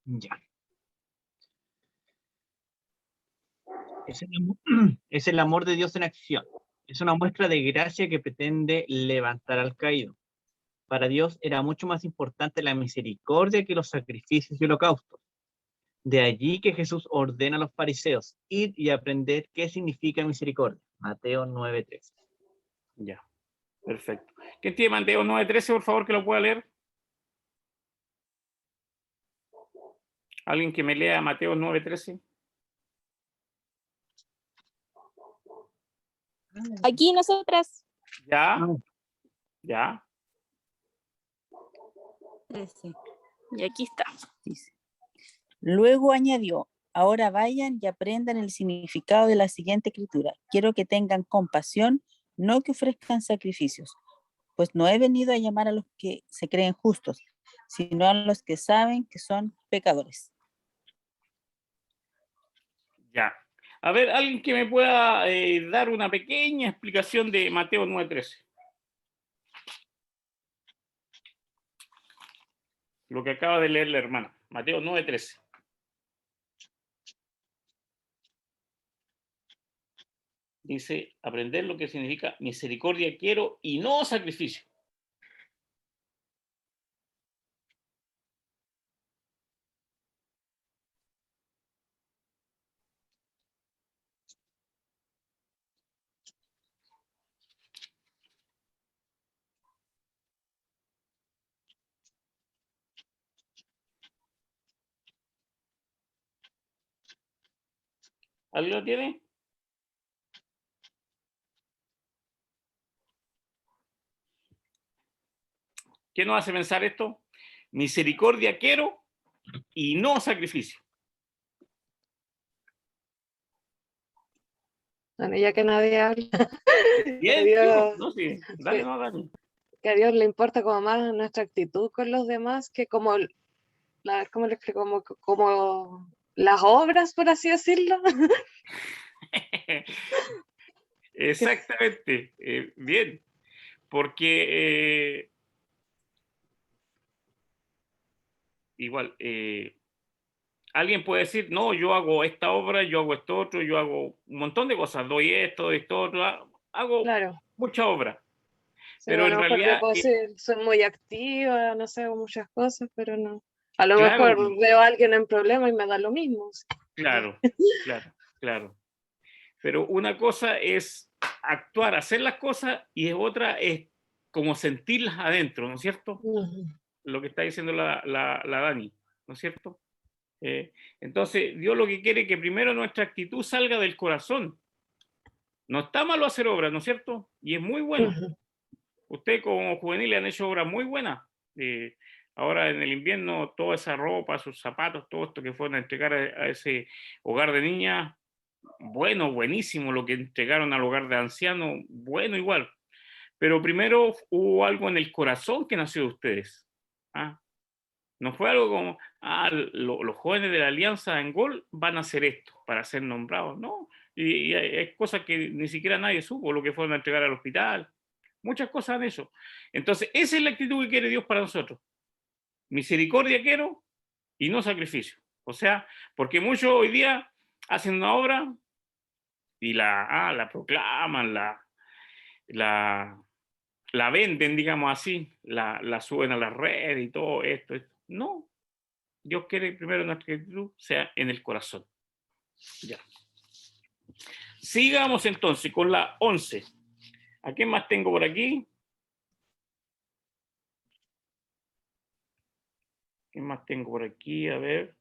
Ya. Es el amor de Dios en acción. Es una muestra de gracia que pretende levantar al caído. Para Dios era mucho más importante la misericordia que los sacrificios y holocaustos. De allí que Jesús ordena a los fariseos ir y aprender qué significa misericordia. Mateo 9:13.
Ya, perfecto. ¿Quién tiene Mateo 9:13, por favor, que lo pueda leer? ¿Alguien que me lea Mateo 9:13?
Aquí nosotras.
Ya, ya.
13. Y aquí está, dice. Luego añadió, ahora vayan y aprendan el significado de la siguiente escritura. Quiero que tengan compasión, no que ofrezcan sacrificios, pues no he venido a llamar a los que se creen justos, sino a los que saben que son pecadores.
Ya. A ver, alguien que me pueda dar una pequeña explicación de Mateo 9:13. Lo que acaba de leer la hermana. Mateo 9:13. Dice, aprender lo que significa misericordia quiero y no sacrificio. ¿Alguien lo tiene? ¿Qué nos hace pensar esto? Misericordia quiero y no sacrificio.
Bueno, ya que nadie habla,
Bien,
Dios,
no, sí, dale, no, dale.
que a Dios le importa como más nuestra actitud con los demás que como, ¿cómo le explico? Como las obras, por así decirlo.
Exactamente, bien, porque igual, alguien puede decir, no, yo hago esta obra, yo hago esto otro, yo hago un montón de cosas, doy esto, otro, hago
Claro.
mucha obra,
Sí,
pero
a
en
lo mejor yo
realidad,
puedo decir, soy muy activa, no sé, hago muchas cosas, pero no. A lo
claro,
mejor veo a alguien en problema y me da lo mismo.
claro, claro. Pero una cosa es actuar, hacer las cosas y otra es como sentirlas adentro, ¿no es cierto?
Ujú.
Lo que está diciendo la Dani, ¿no es cierto? Entonces, Dios lo que quiere es que primero nuestra actitud salga del corazón. No está malo hacer obras, ¿no es cierto? Y es muy bueno.
Ujú.
Ustedes como juveniles han hecho obras muy buenas. Ahora en el invierno, toda esa ropa, sus zapatos, todo esto que fueron a entregar a ese hogar de niñas, bueno, buenísimo lo que entregaron al hogar de ancianos, bueno igual. Pero primero hubo algo en el corazón que nació de ustedes. ¿Ah? No fue algo como, los jóvenes de la Alianza en Gol van a hacer esto para ser nombrados, ¿no? Y hay cosas que ni siquiera nadie supo, lo que fueron a entregar al hospital. Muchas cosas han hecho. Entonces, esa es la actitud que quiere Dios para nosotros. Misericordia quiero y no sacrificio. O sea, porque muchos hoy día hacen una obra y la proclaman, la venden, digamos así, la suben a las redes y todo esto. No, Dios quiere primero nuestra actitud sea en el corazón. Ya. Sigamos entonces con la 11. ¿A quién más tengo por aquí? ¿Quién más tengo por aquí? A ver.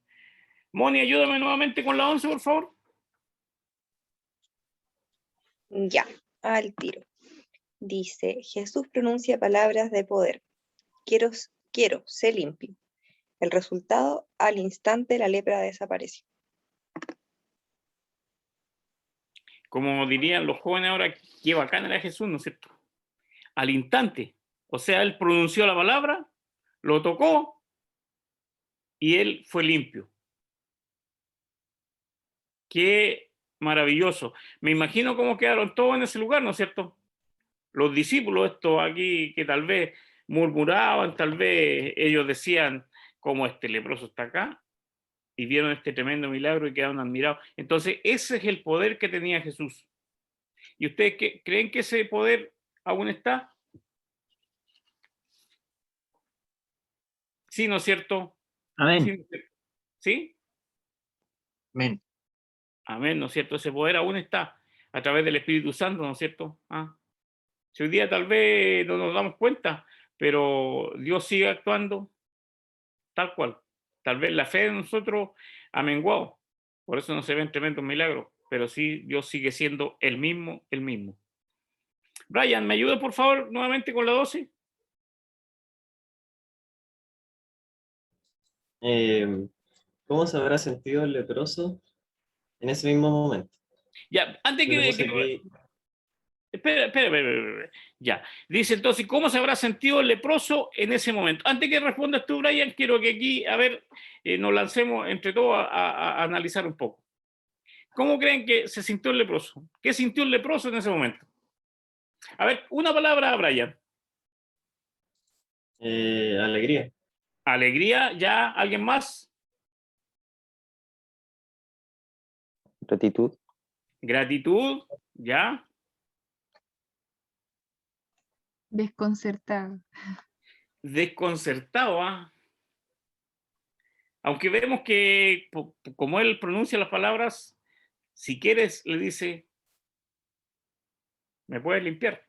Moni, ayúdame nuevamente con la 11, por favor.
Ya, al tiro. Dice, Jesús pronuncia palabras de poder. Quiero, sé limpio. El resultado, al instante la lepra desapareció.
Como dirían los jóvenes ahora, qué bacán era Jesús, ¿no es cierto? Al instante. O sea, él pronunció la palabra, lo tocó y él fue limpio. Qué maravilloso. Me imagino cómo quedaron todos en ese lugar, ¿no es cierto? Los discípulos, estos aquí que tal vez murmuraban, tal vez ellos decían, ¿cómo este leproso está acá? Y vieron este tremendo milagro y quedaron admirados. Entonces, ese es el poder que tenía Jesús. ¿Y ustedes creen que ese poder aún está? Sí, ¿no es cierto?
Amén.
¿Sí?
Amén.
Amén, ¿no es cierto? Ese poder aún está a través del Espíritu Santo, ¿no es cierto? Si hoy día tal vez no nos damos cuenta, pero Dios sigue actuando tal cual. Tal vez la fe de nosotros ha menguado, por eso no se ven tremendos milagros, pero sí Dios sigue siendo el mismo, el mismo. Brian, ¿me ayuda por favor nuevamente con la 12?
¿Cómo se habrá sentido el leproso en ese mismo momento?
Ya, antes
Yo le puse
que
aquí,
Espera. Ya. Dice entonces, ¿cómo se habrá sentido el leproso en ese momento? Antes que respondas tú, Brian, quiero que aquí, a ver, nos lancemos entre todos a analizar un poco. ¿Cómo creen que se sintió el leproso? ¿Qué sintió el leproso en ese momento? A ver, una palabra, Brian.
alegría.
Alegría, ¿ya? ¿Alguien más?
Gratitud.
Gratitud, ¿ya?
Desconcertado.
Desconcertado, ¿ah? Aunque vemos que como él pronuncia las palabras, si quieres, le dice, ¿me puedes limpiar?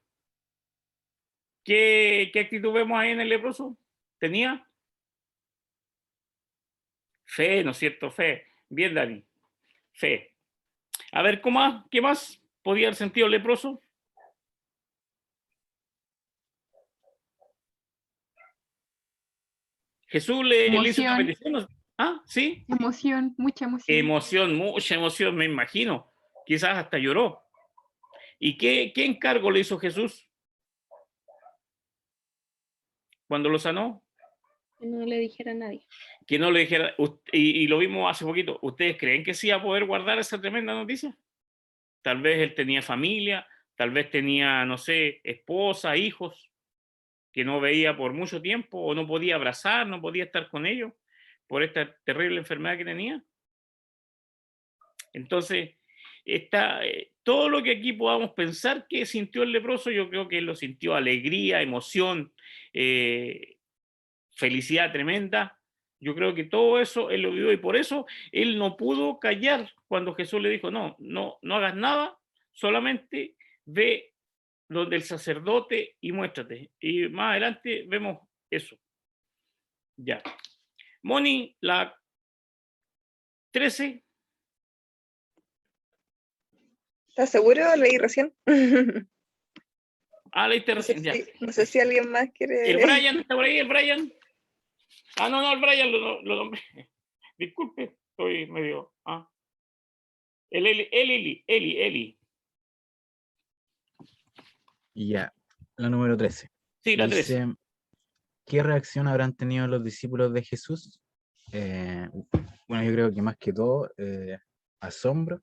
¿Qué actitud vemos ahí en el leproso? ¿Tenía? Fe, ¿no es cierto? Fe. Bien, Dani. Fe. A ver, ¿qué más podía haber sentido el leproso? Jesús le hizo una
Emoción.
petición. Ah, sí.
Emoción, mucha emoción.
Emoción, mucha emoción, me imagino. Quizás hasta lloró. ¿Y qué encargo le hizo Jesús cuando lo sanó?
Que no le dijera a nadie.
Que no le dijera, y lo vimos hace poquito, ¿ustedes creen que sí iba a poder guardar esa tremenda noticia? Tal vez él tenía familia, tal vez tenía, no sé, esposa, hijos, que no veía por mucho tiempo, o no podía abrazar, no podía estar con ellos, por esta terrible enfermedad que tenía. Entonces, todo lo que aquí podamos pensar que sintió el leproso, yo creo que él lo sintió alegría, emoción, felicidad tremenda. Yo creo que todo eso él lo vivió y por eso él no pudo callar cuando Jesús le dijo, no hagas nada, solamente ve donde el sacerdote y muéstrate. Y más adelante vemos eso. Ya. Moni, la 13.
¿Estás seguro? Leí recién.
Ah, leíste recién, ya.
No sé si alguien más quiere.
El Brian, ¿está por ahí el Brian? Ah, no, el Brian lo nombré. Disculpe, estoy medio. El Eli.
Y ya, la número 13.
Sí, la
Dice,
13.
¿qué reacción habrán tenido los discípulos de Jesús? Bueno, yo creo que más que todo, asombro.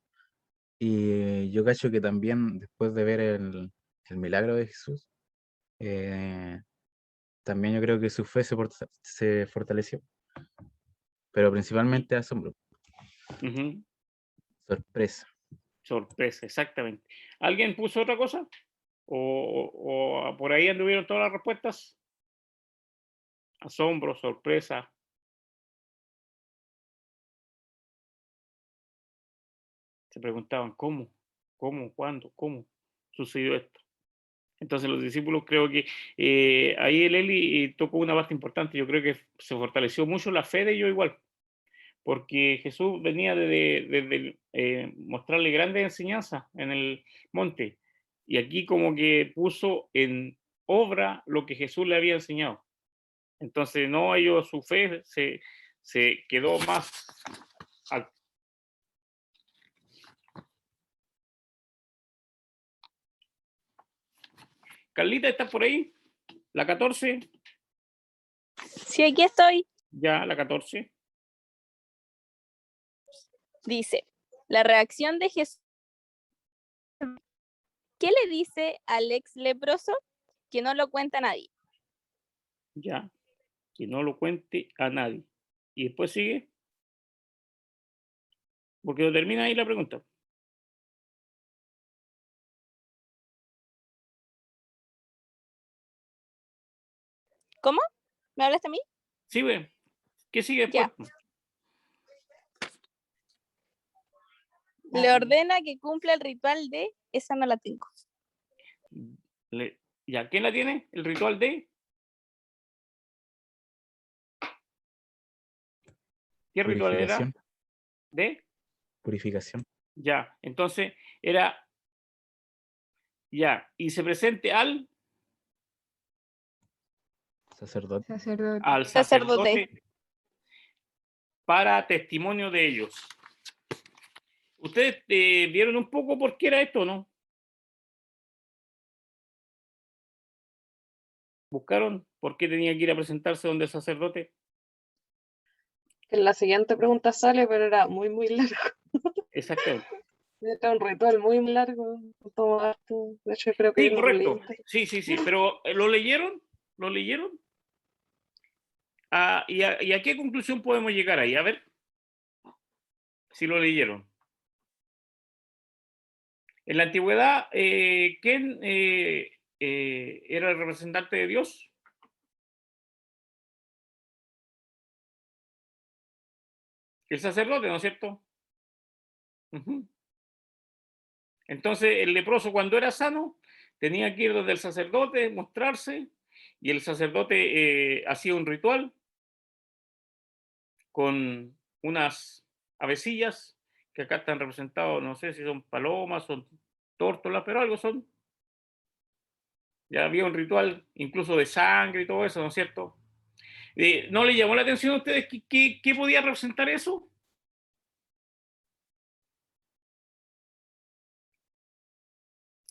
Y yo cacho que también después de ver el milagro de Jesús, también yo creo que su fe se fortaleció. Pero principalmente asombro. Sorpresa.
Sorpresa, exactamente. ¿Alguien puso otra cosa? ¿O por ahí anduvieron todas las respuestas? Asombro, sorpresa. Se preguntaban, ¿cómo, cuándo, cómo sucedió esto? Entonces los discípulos creo que ahí el Eli tocó una parte importante. Yo creo que se fortaleció mucho la fe de ellos igual, porque Jesús venía de mostrarle grandes enseñanzas en el monte, y aquí como que puso en obra lo que Jesús le había enseñado. Entonces no, ellos, su fe se quedó más alta. Carlita, ¿estás por ahí? ¿La 14?
Sí, aquí estoy.
Ya, la 14.
Dice, la reacción de Jesús. ¿Qué le dice al ex leproso? Que no lo cuenta a nadie.
Ya, que no lo cuente a nadie. Y después sigue, porque no termina ahí la pregunta.
¿Cómo? ¿Me hablaste a mí?
Sí, ve. ¿Qué sigue después?
Ya. Le ordena que cumpla el ritual de... Esa no la tengo.
¿Ya quién la tiene? ¿El ritual de? ¿Qué ritual era? ¿De?
Purificación.
Ya, entonces era... Ya, y se presente al...
Sacerdote.
Al sacerdote para testimonio de ellos. ¿Ustedes vieron un poco por qué era esto o no? ¿Buscaron por qué tenía que ir a presentarse donde el sacerdote?
En la siguiente pregunta sale, pero era muy largo.
Exactamente.
Era un ritual muy largo. De hecho, creo que
Sí,
yo no lo
correcto.
leí.
Sí, pero ¿lo leyeron? ¿Lo leyeron? ¿Y a qué conclusión podemos llegar ahí? A ver si lo leyeron. En la antigüedad, ¿quién era el representante de Dios? El sacerdote, ¿no es cierto? Entonces, el leproso cuando era sano tenía que ir donde el sacerdote, mostrarse, y el sacerdote hacía un ritual con unas avecillas que acá están representados, no sé si son palomas, son tórtolas, pero algo son. Ya había un ritual incluso de sangre y todo eso, ¿no es cierto? ¿No le llamó la atención a ustedes qué podía representar eso?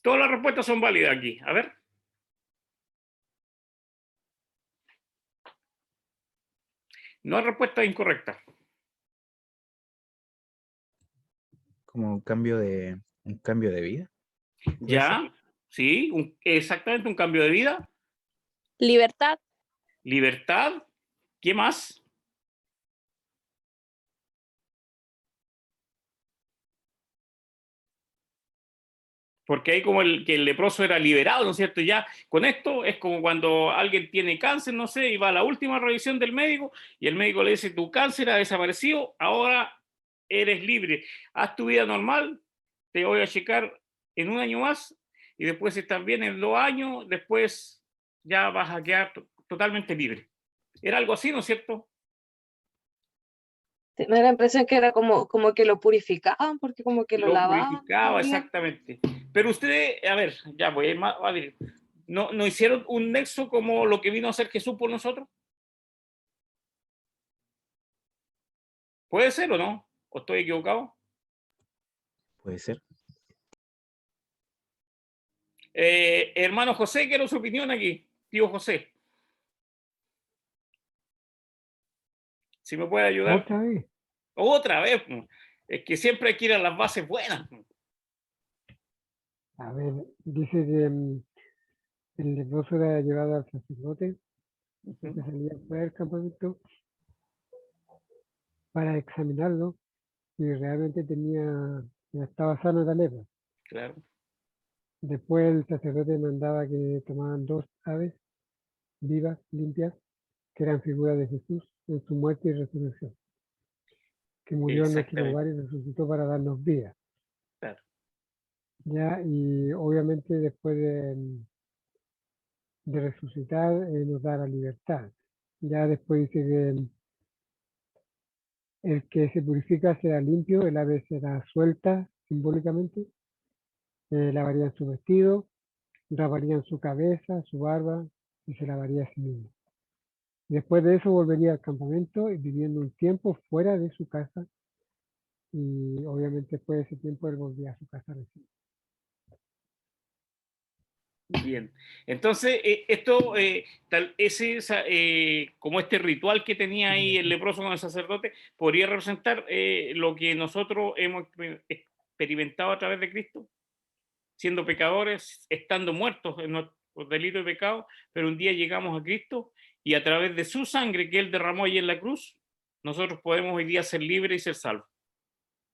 Todas las respuestas son válidas aquí. A ver. No hay respuesta incorrecta.
Como un cambio de vida.
Ya, sí, exactamente un cambio de vida.
Libertad.
Libertad. ¿Qué más? Porque ahí como que el leproso era liberado, ¿no es cierto? Ya con esto es como cuando alguien tiene cáncer, no sé, y va a la última revisión del médico y el médico le dice, tu cáncer ha desaparecido, ahora eres libre. Haz tu vida normal, te voy a checar en 1 año más y después si estás bien en 2 años, después ya vas a quedar totalmente libre. Era algo así, ¿no es cierto?
Me da la impresión que era como que lo purificaban, porque como que lo lavaban.
Purificaba, exactamente. Pero ustedes, a ver, ya voy a ir más, a ver, ¿no hicieron un nexo como lo que vino a hacer Jesús por nosotros? ¿Puede ser o no? ¿O estoy equivocado?
Puede ser.
Hermano José, quiero su opinión aquí. Tío José. Si me puede ayudar.
¿Otra vez?
Otra vez. Es que siempre hay que ir a las bases buenas.
A ver, dice que el leproso era llevado al sacerdote, que salía fuera del campamento para examinarlo y realmente estaba sano de la lepra.
Claro.
Después el sacerdote mandaba que tomaban 2 aves vivas, limpias, que eran figuras de Jesús en su muerte y resurrección, que murió en nuestro lugar y resucitó para darnos vida.
Claro.
Ya, y obviamente después de resucitar nos da la libertad. Ya después dice que el que se purifica será limpio, el ave será suelta simbólicamente, lavarían su vestido, raparían su cabeza, su barba y se lavaría a sí mismo. Después de eso volvería al campamento y viviendo un tiempo fuera de su casa y obviamente después de ese tiempo él volvía a su casa recién.
Bien, entonces esto, como este ritual que tenía ahí el leproso con el sacerdote, podría representar lo que nosotros hemos experimentado a través de Cristo, siendo pecadores, estando muertos en nuestros delitos y pecados, pero un día llegamos a Cristo y a través de su sangre que Él derramó ahí en la cruz, nosotros podemos hoy día ser libres y ser salvos.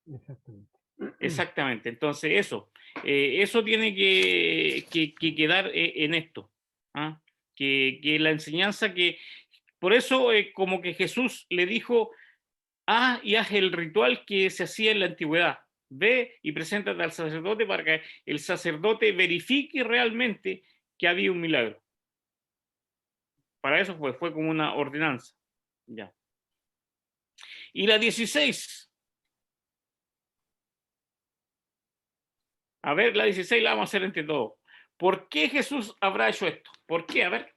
Exactamente.
Exactamente, entonces eso tiene que quedar en esto, ¿ah? Que la enseñanza por eso como que Jesús le dijo, y haz el ritual que se hacía en la antigüedad, ve y preséntate al sacerdote para que el sacerdote verifique realmente que había un milagro. Para eso fue como una ordenanza. Ya. Y la 16. A ver, la 16 la vamos a hacer entre todos. ¿Por qué Jesús habrá hecho esto? ¿Por qué? A ver.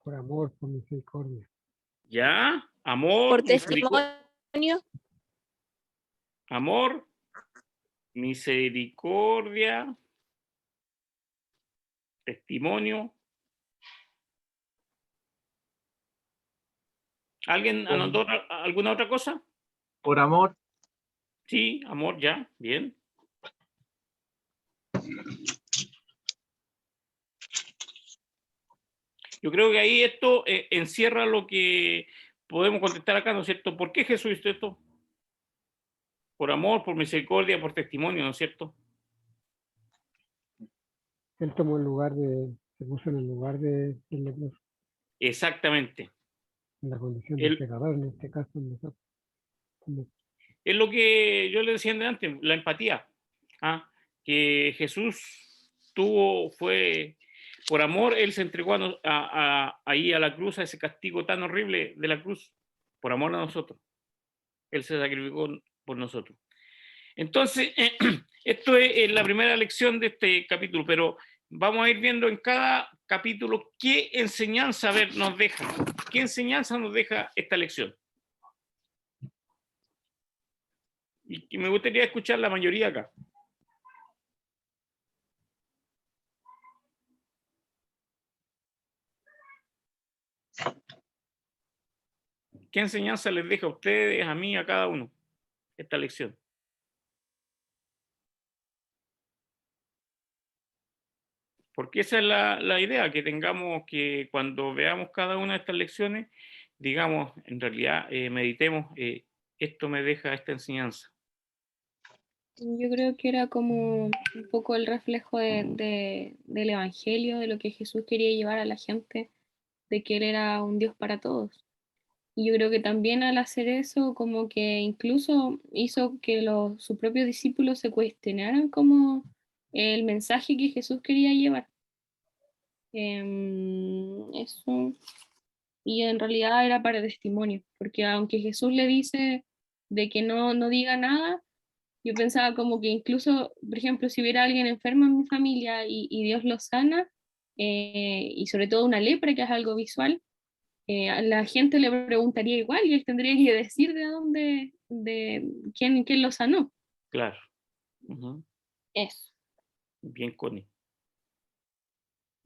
Por amor, por misericordia.
Ya, amor.
Por testimonio.
Amor, misericordia, testimonio. ¿Alguien anotó alguna otra cosa?
Por amor.
Sí, amor, ya, bien. Yo creo que ahí esto encierra lo que podemos contestar acá, ¿no es cierto? ¿Por qué Jesús hizo esto? Por amor, por misericordia, por testimonio, ¿no es cierto?
Él tomó se puso en el lugar del leproso.
Exactamente.
En la condición del pecador, en este caso nosotros.
Es lo que yo le decía antes, la empatía. Que Jesús fue por amor, Él se entregó ahí a la cruz, a ese castigo tan horrible de la cruz, por amor a nosotros. Él se sacrificó por nosotros. Entonces, Esto es la primera lección de este capítulo, pero vamos a ir viendo en cada capítulo qué enseñanza nos deja. ¿Qué enseñanza nos deja esta lección? Y me gustaría escuchar la mayoría acá. ¿Qué enseñanza les deja a ustedes, a mí, a cada uno esta lección? Porque esa es la idea, que tengamos que cuando veamos cada una de estas lecciones, digamos, en realidad meditemos, esto me deja esta enseñanza.
Yo creo que era como un poco el reflejo del Evangelio, de lo que Jesús quería llevar a la gente, de que Él era un Dios para todos. Y yo creo que también al hacer eso, como que incluso hizo que sus propios discípulos se cuestionaran como el mensaje que Jesús quería llevar. Eso. Y en realidad era para testimonio, porque aunque Jesús le dice de que no diga nada, yo pensaba como que incluso, por ejemplo, si hubiera alguien enfermo en mi familia y Dios lo sana, y sobre todo una lepra, que es algo visual, a la gente le preguntaría igual y él tendría que decir de dónde, quién lo sanó.
Claro. Uh-huh.
Eso.
Bien, Connie.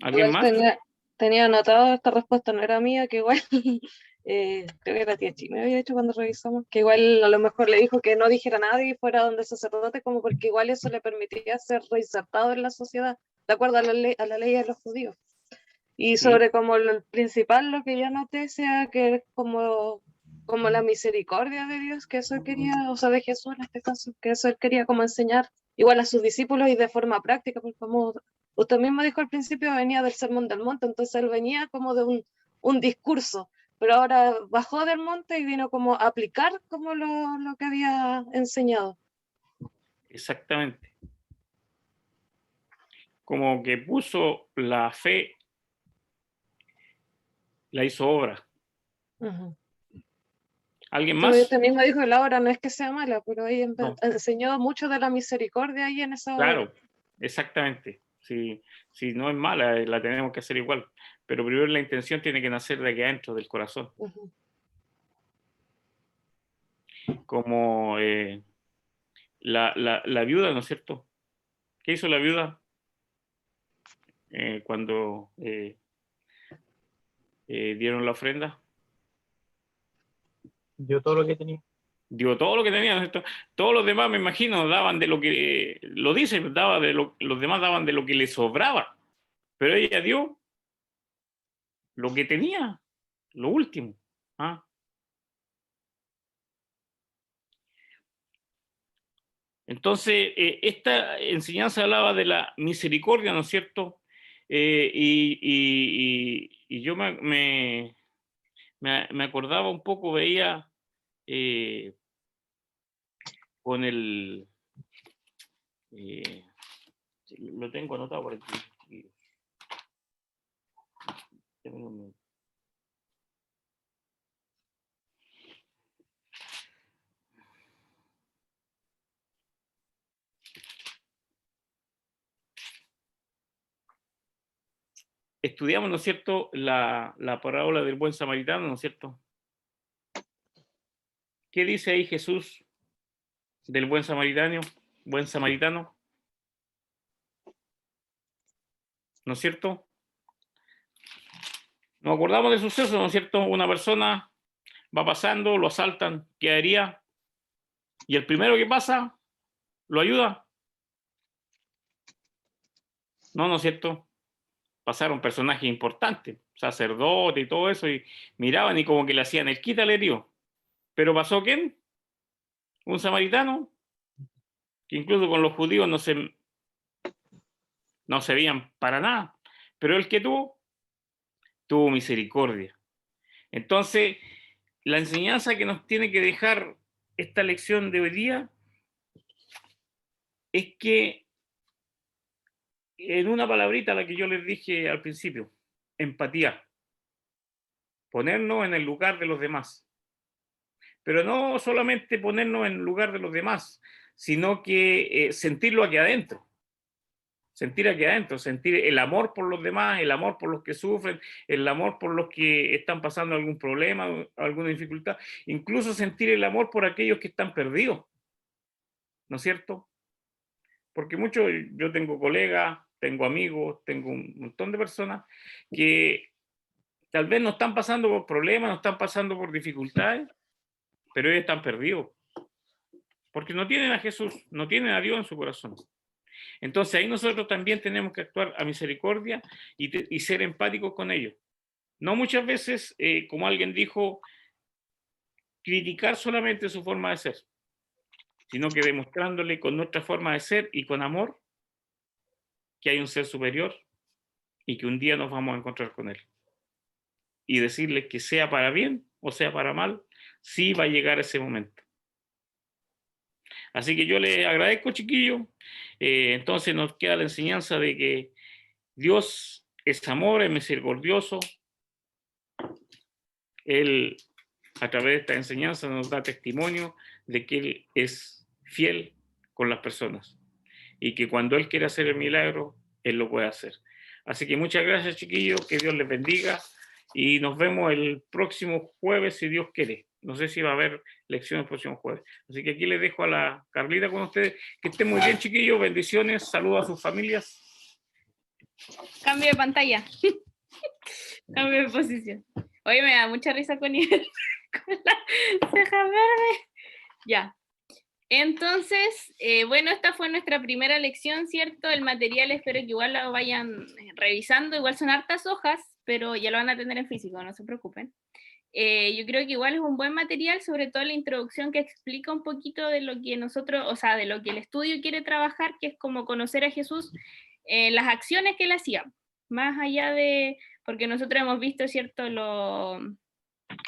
¿Alguien
Igual
más?
tenía anotado, esta respuesta no era mía, que igual, creo que la tía Chi me había dicho cuando revisamos, que igual a lo mejor le dijo que no dijera nada y fuera donde el sacerdote, como porque igual eso le permitía ser reinsertado en la sociedad, de acuerdo a la ley de los judíos. Y sobre como el principal, lo que yo noté sea que es como la misericordia de Dios, que eso quería, o sea, de Jesús en este caso, que eso él quería como enseñar igual a sus discípulos y de forma práctica, porque como usted mismo dijo al principio, venía del Sermón del Monte, entonces él venía como de un discurso, pero ahora bajó del monte y vino como a aplicar como lo que había enseñado.
Exactamente. Como que puso la fe, la hizo obra.
Uh-huh.
¿Alguien más?
Usted mismo dijo que la obra no es que sea mala, pero ahí enseñó mucho de la misericordia ahí en esa obra.
Claro, exactamente. Si no es mala, la tenemos que hacer igual. Pero primero la intención tiene que nacer de aquí adentro, del corazón.
Uh-huh.
Como la viuda, ¿no es cierto? ¿Qué hizo la viuda cuando dieron la ofrenda?
Dio todo lo que tenía.
Dio todo lo que tenía, ¿no es cierto? Todos los demás, me imagino, daban de lo que, lo dice, los demás daban de lo que les sobraba. Pero ella dio lo que tenía, lo último. ¿Ah? Entonces, esta enseñanza hablaba de la misericordia, ¿no es cierto? Y yo me acordaba un poco, veía con el... lo tengo anotado por aquí. Estudiamos, ¿no es cierto?, la parábola del buen samaritano, ¿no es cierto? ¿Qué dice ahí Jesús del buen samaritano? Buen samaritano, ¿no es cierto? Nos acordamos del suceso, ¿no es cierto? Una persona va pasando, lo asaltan, ¿qué haría? Y el primero que pasa, lo ayuda. No, ¿no es cierto? Pasaron personajes importantes, sacerdote y todo eso, y miraban y como que le hacían el quítale, tío. Pero pasó ¿quién? Un samaritano, que incluso con los judíos no se veían para nada. Pero el que tuvo misericordia. Entonces, la enseñanza que nos tiene que dejar esta lección de hoy día es que, en una palabrita, la que yo les dije al principio, empatía. Ponernos en el lugar de los demás. Pero no solamente ponernos en el lugar de los demás, sino que sentirlo aquí adentro. Sentir aquí adentro, sentir el amor por los demás, el amor por los que sufren, el amor por los que están pasando algún problema, alguna dificultad, incluso sentir el amor por aquellos que están perdidos, ¿no es cierto? Porque yo tengo colegas, tengo amigos, tengo un montón de personas que tal vez no están pasando por problemas, no están pasando por dificultades, pero ellos están perdidos, porque no tienen a Jesús, no tienen a Dios en su corazón. Entonces ahí nosotros también tenemos que actuar a misericordia y ser empáticos con ellos. No muchas veces, como alguien dijo, criticar solamente su forma de ser, sino que demostrándole con nuestra forma de ser y con amor que hay un ser superior y que un día nos vamos a encontrar con él. Y decirle que sea para bien o sea para mal, sí va a llegar ese momento. Así que yo les agradezco, chiquillos. Entonces nos queda la enseñanza de que Dios es amor, es misericordioso. Él, a través de esta enseñanza, nos da testimonio de que Él es fiel con las personas y que cuando Él quiere hacer el milagro, Él lo puede hacer. Así que muchas gracias, chiquillos, que Dios les bendiga y nos vemos el próximo jueves, si Dios quiere. No sé si va a haber lección el próximo jueves. Así que aquí les dejo a la Carlita con ustedes. Que estén muy bien, chiquillos. Bendiciones. Saludos a sus familias.
Cambio de pantalla. Cambio de posición. Oye, me da mucha risa con él. Con la ceja verde. Ya. Entonces, bueno, esta fue nuestra primera lección, ¿cierto? El material espero que igual lo vayan revisando. Igual son hartas hojas, pero ya lo van a tener en físico, no se preocupen. Yo creo que igual es un buen material, sobre todo la introducción que explica un poquito de lo que nosotros, o sea, de lo que el estudio quiere trabajar, que es como conocer a Jesús, las acciones que él hacía, más allá de, porque nosotros hemos visto, ¿cierto?,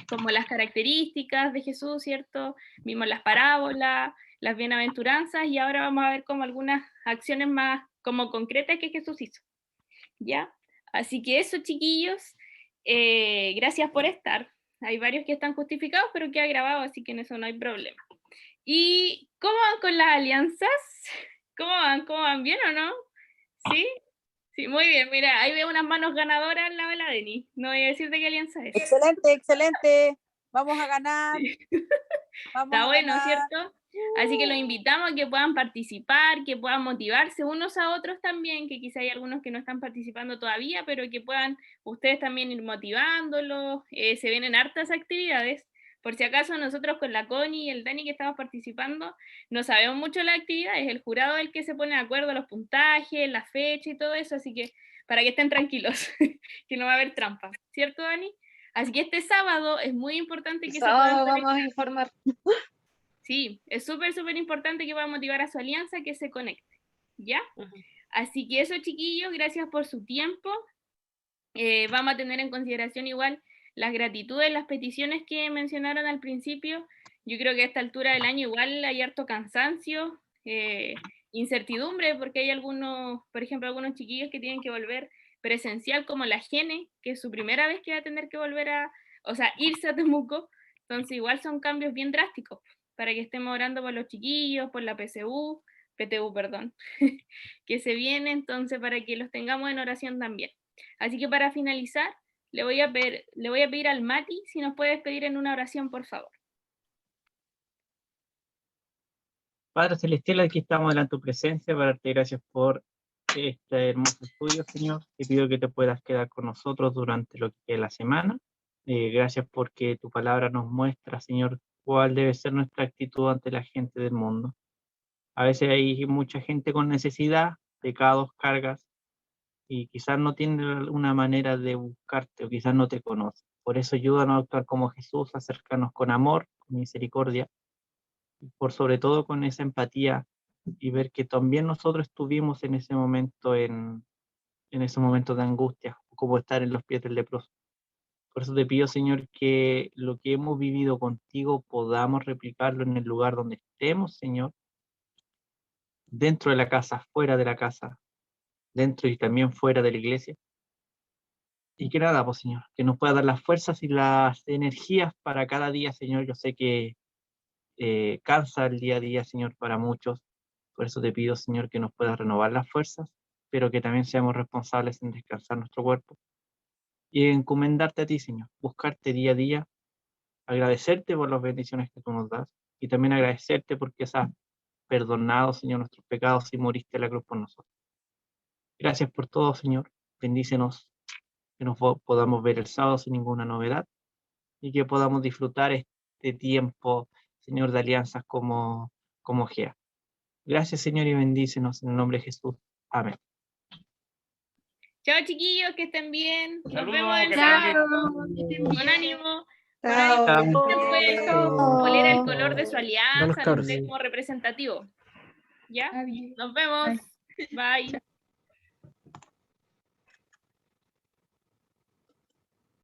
como las características de Jesús, ¿cierto? Vimos las parábolas, las bienaventuranzas, y ahora vamos a ver como algunas acciones más como concretas que Jesús hizo, ¿ya? Así que eso, chiquillos, gracias por estar. Hay varios que están justificados, pero queda grabado, así que en eso no hay problema. ¿Y cómo van con las alianzas? ¿Cómo van? ¿Cómo van? ¿Bien o no? ¿Sí? Sí, muy bien. Mira, ahí veo unas manos ganadoras al lado de la Denis. No voy a decir de qué alianza es.
Excelente, excelente. Vamos a ganar.
Sí.
Vamos
Está
a
bueno,
ganar.
¿cierto? Así que los invitamos a que puedan participar, que puedan motivarse unos a otros también, que quizá hay algunos que no están participando todavía, pero que puedan ustedes también ir motivándolos. Se vienen hartas actividades. Por si acaso nosotros con la Connie y el Dani que estamos participando, no sabemos mucho las actividades, el jurado es el que se pone de acuerdo a los puntajes, la fecha y todo eso, así que para que estén tranquilos, que no va a haber trampa, ¿cierto, Dani? Así que este sábado es muy importante que se puedan
Sábado vamos a
conectar.
informar.
Sí, es súper, súper importante que puedan motivar a su alianza que se conecte, ¿ya? Así que eso, chiquillos, gracias por su tiempo. Vamos a tener en consideración igual las gratitudes, las peticiones que mencionaron al principio. Yo creo que a esta altura del año igual hay harto cansancio, incertidumbre, porque hay algunos, por ejemplo, algunos chiquillos que tienen que volver presencial, como la Gene, que es su primera vez que va a tener que volver o sea, irse a Temuco. Entonces igual son cambios bien drásticos, para que estemos orando por los chiquillos, por la PTU, perdón, que se viene, entonces para que los tengamos en oración también. Así que para finalizar, le voy a pedir al Mati si nos puedes pedir en una oración, por favor.
Padre Celestial, aquí estamos delante de tu presencia para darte gracias por este hermoso estudio, Señor. Te pido que te puedas quedar con nosotros durante lo que es la semana. Gracias porque tu palabra nos muestra, Señor, cuál debe ser nuestra actitud ante la gente del mundo. A veces hay mucha gente con necesidad, pecados, cargas, y quizás no tiene una manera de buscarte o quizás no te conoce. Por eso ayúdanos a actuar como Jesús, a acercarnos con amor, con misericordia, y por sobre todo con esa empatía y ver que también nosotros estuvimos en ese momento, en ese momento de angustia, como estar en los pies del leproso. Por eso te pido, Señor, que lo que hemos vivido contigo podamos replicarlo en el lugar donde estemos, Señor, dentro de la casa, fuera de la casa, dentro y también fuera de la iglesia. Y que nada, pues, Señor, que nos pueda dar las fuerzas y las energías para cada día, Señor. Yo sé que cansa el día a día, Señor, para muchos. Por eso te pido, Señor, que nos puedas renovar las fuerzas, pero que también seamos responsables en descansar nuestro cuerpo y encomendarte a ti, Señor, buscarte día a día, agradecerte por las bendiciones que tú nos das y también agradecerte porque has perdonado, Señor, nuestros pecados y moriste en la cruz por nosotros. Gracias por todo, Señor. Bendícenos, que nos podamos ver el sábado sin ninguna novedad y que podamos disfrutar este tiempo, Señor, de alianzas como GEA. Gracias, Señor, y bendícenos en el nombre de Jesús. Amén.
Chao, chiquillos, que estén bien. Nos
Saludos,
vemos el
que
sábado.
estén
Con ánimo. Por
Chao.
ahí, después, cuál era el color de su
Vamos,
alianza, no
cabros.
sé, como representativo. ¿Ya?
Adiós.
Nos vemos. Bye.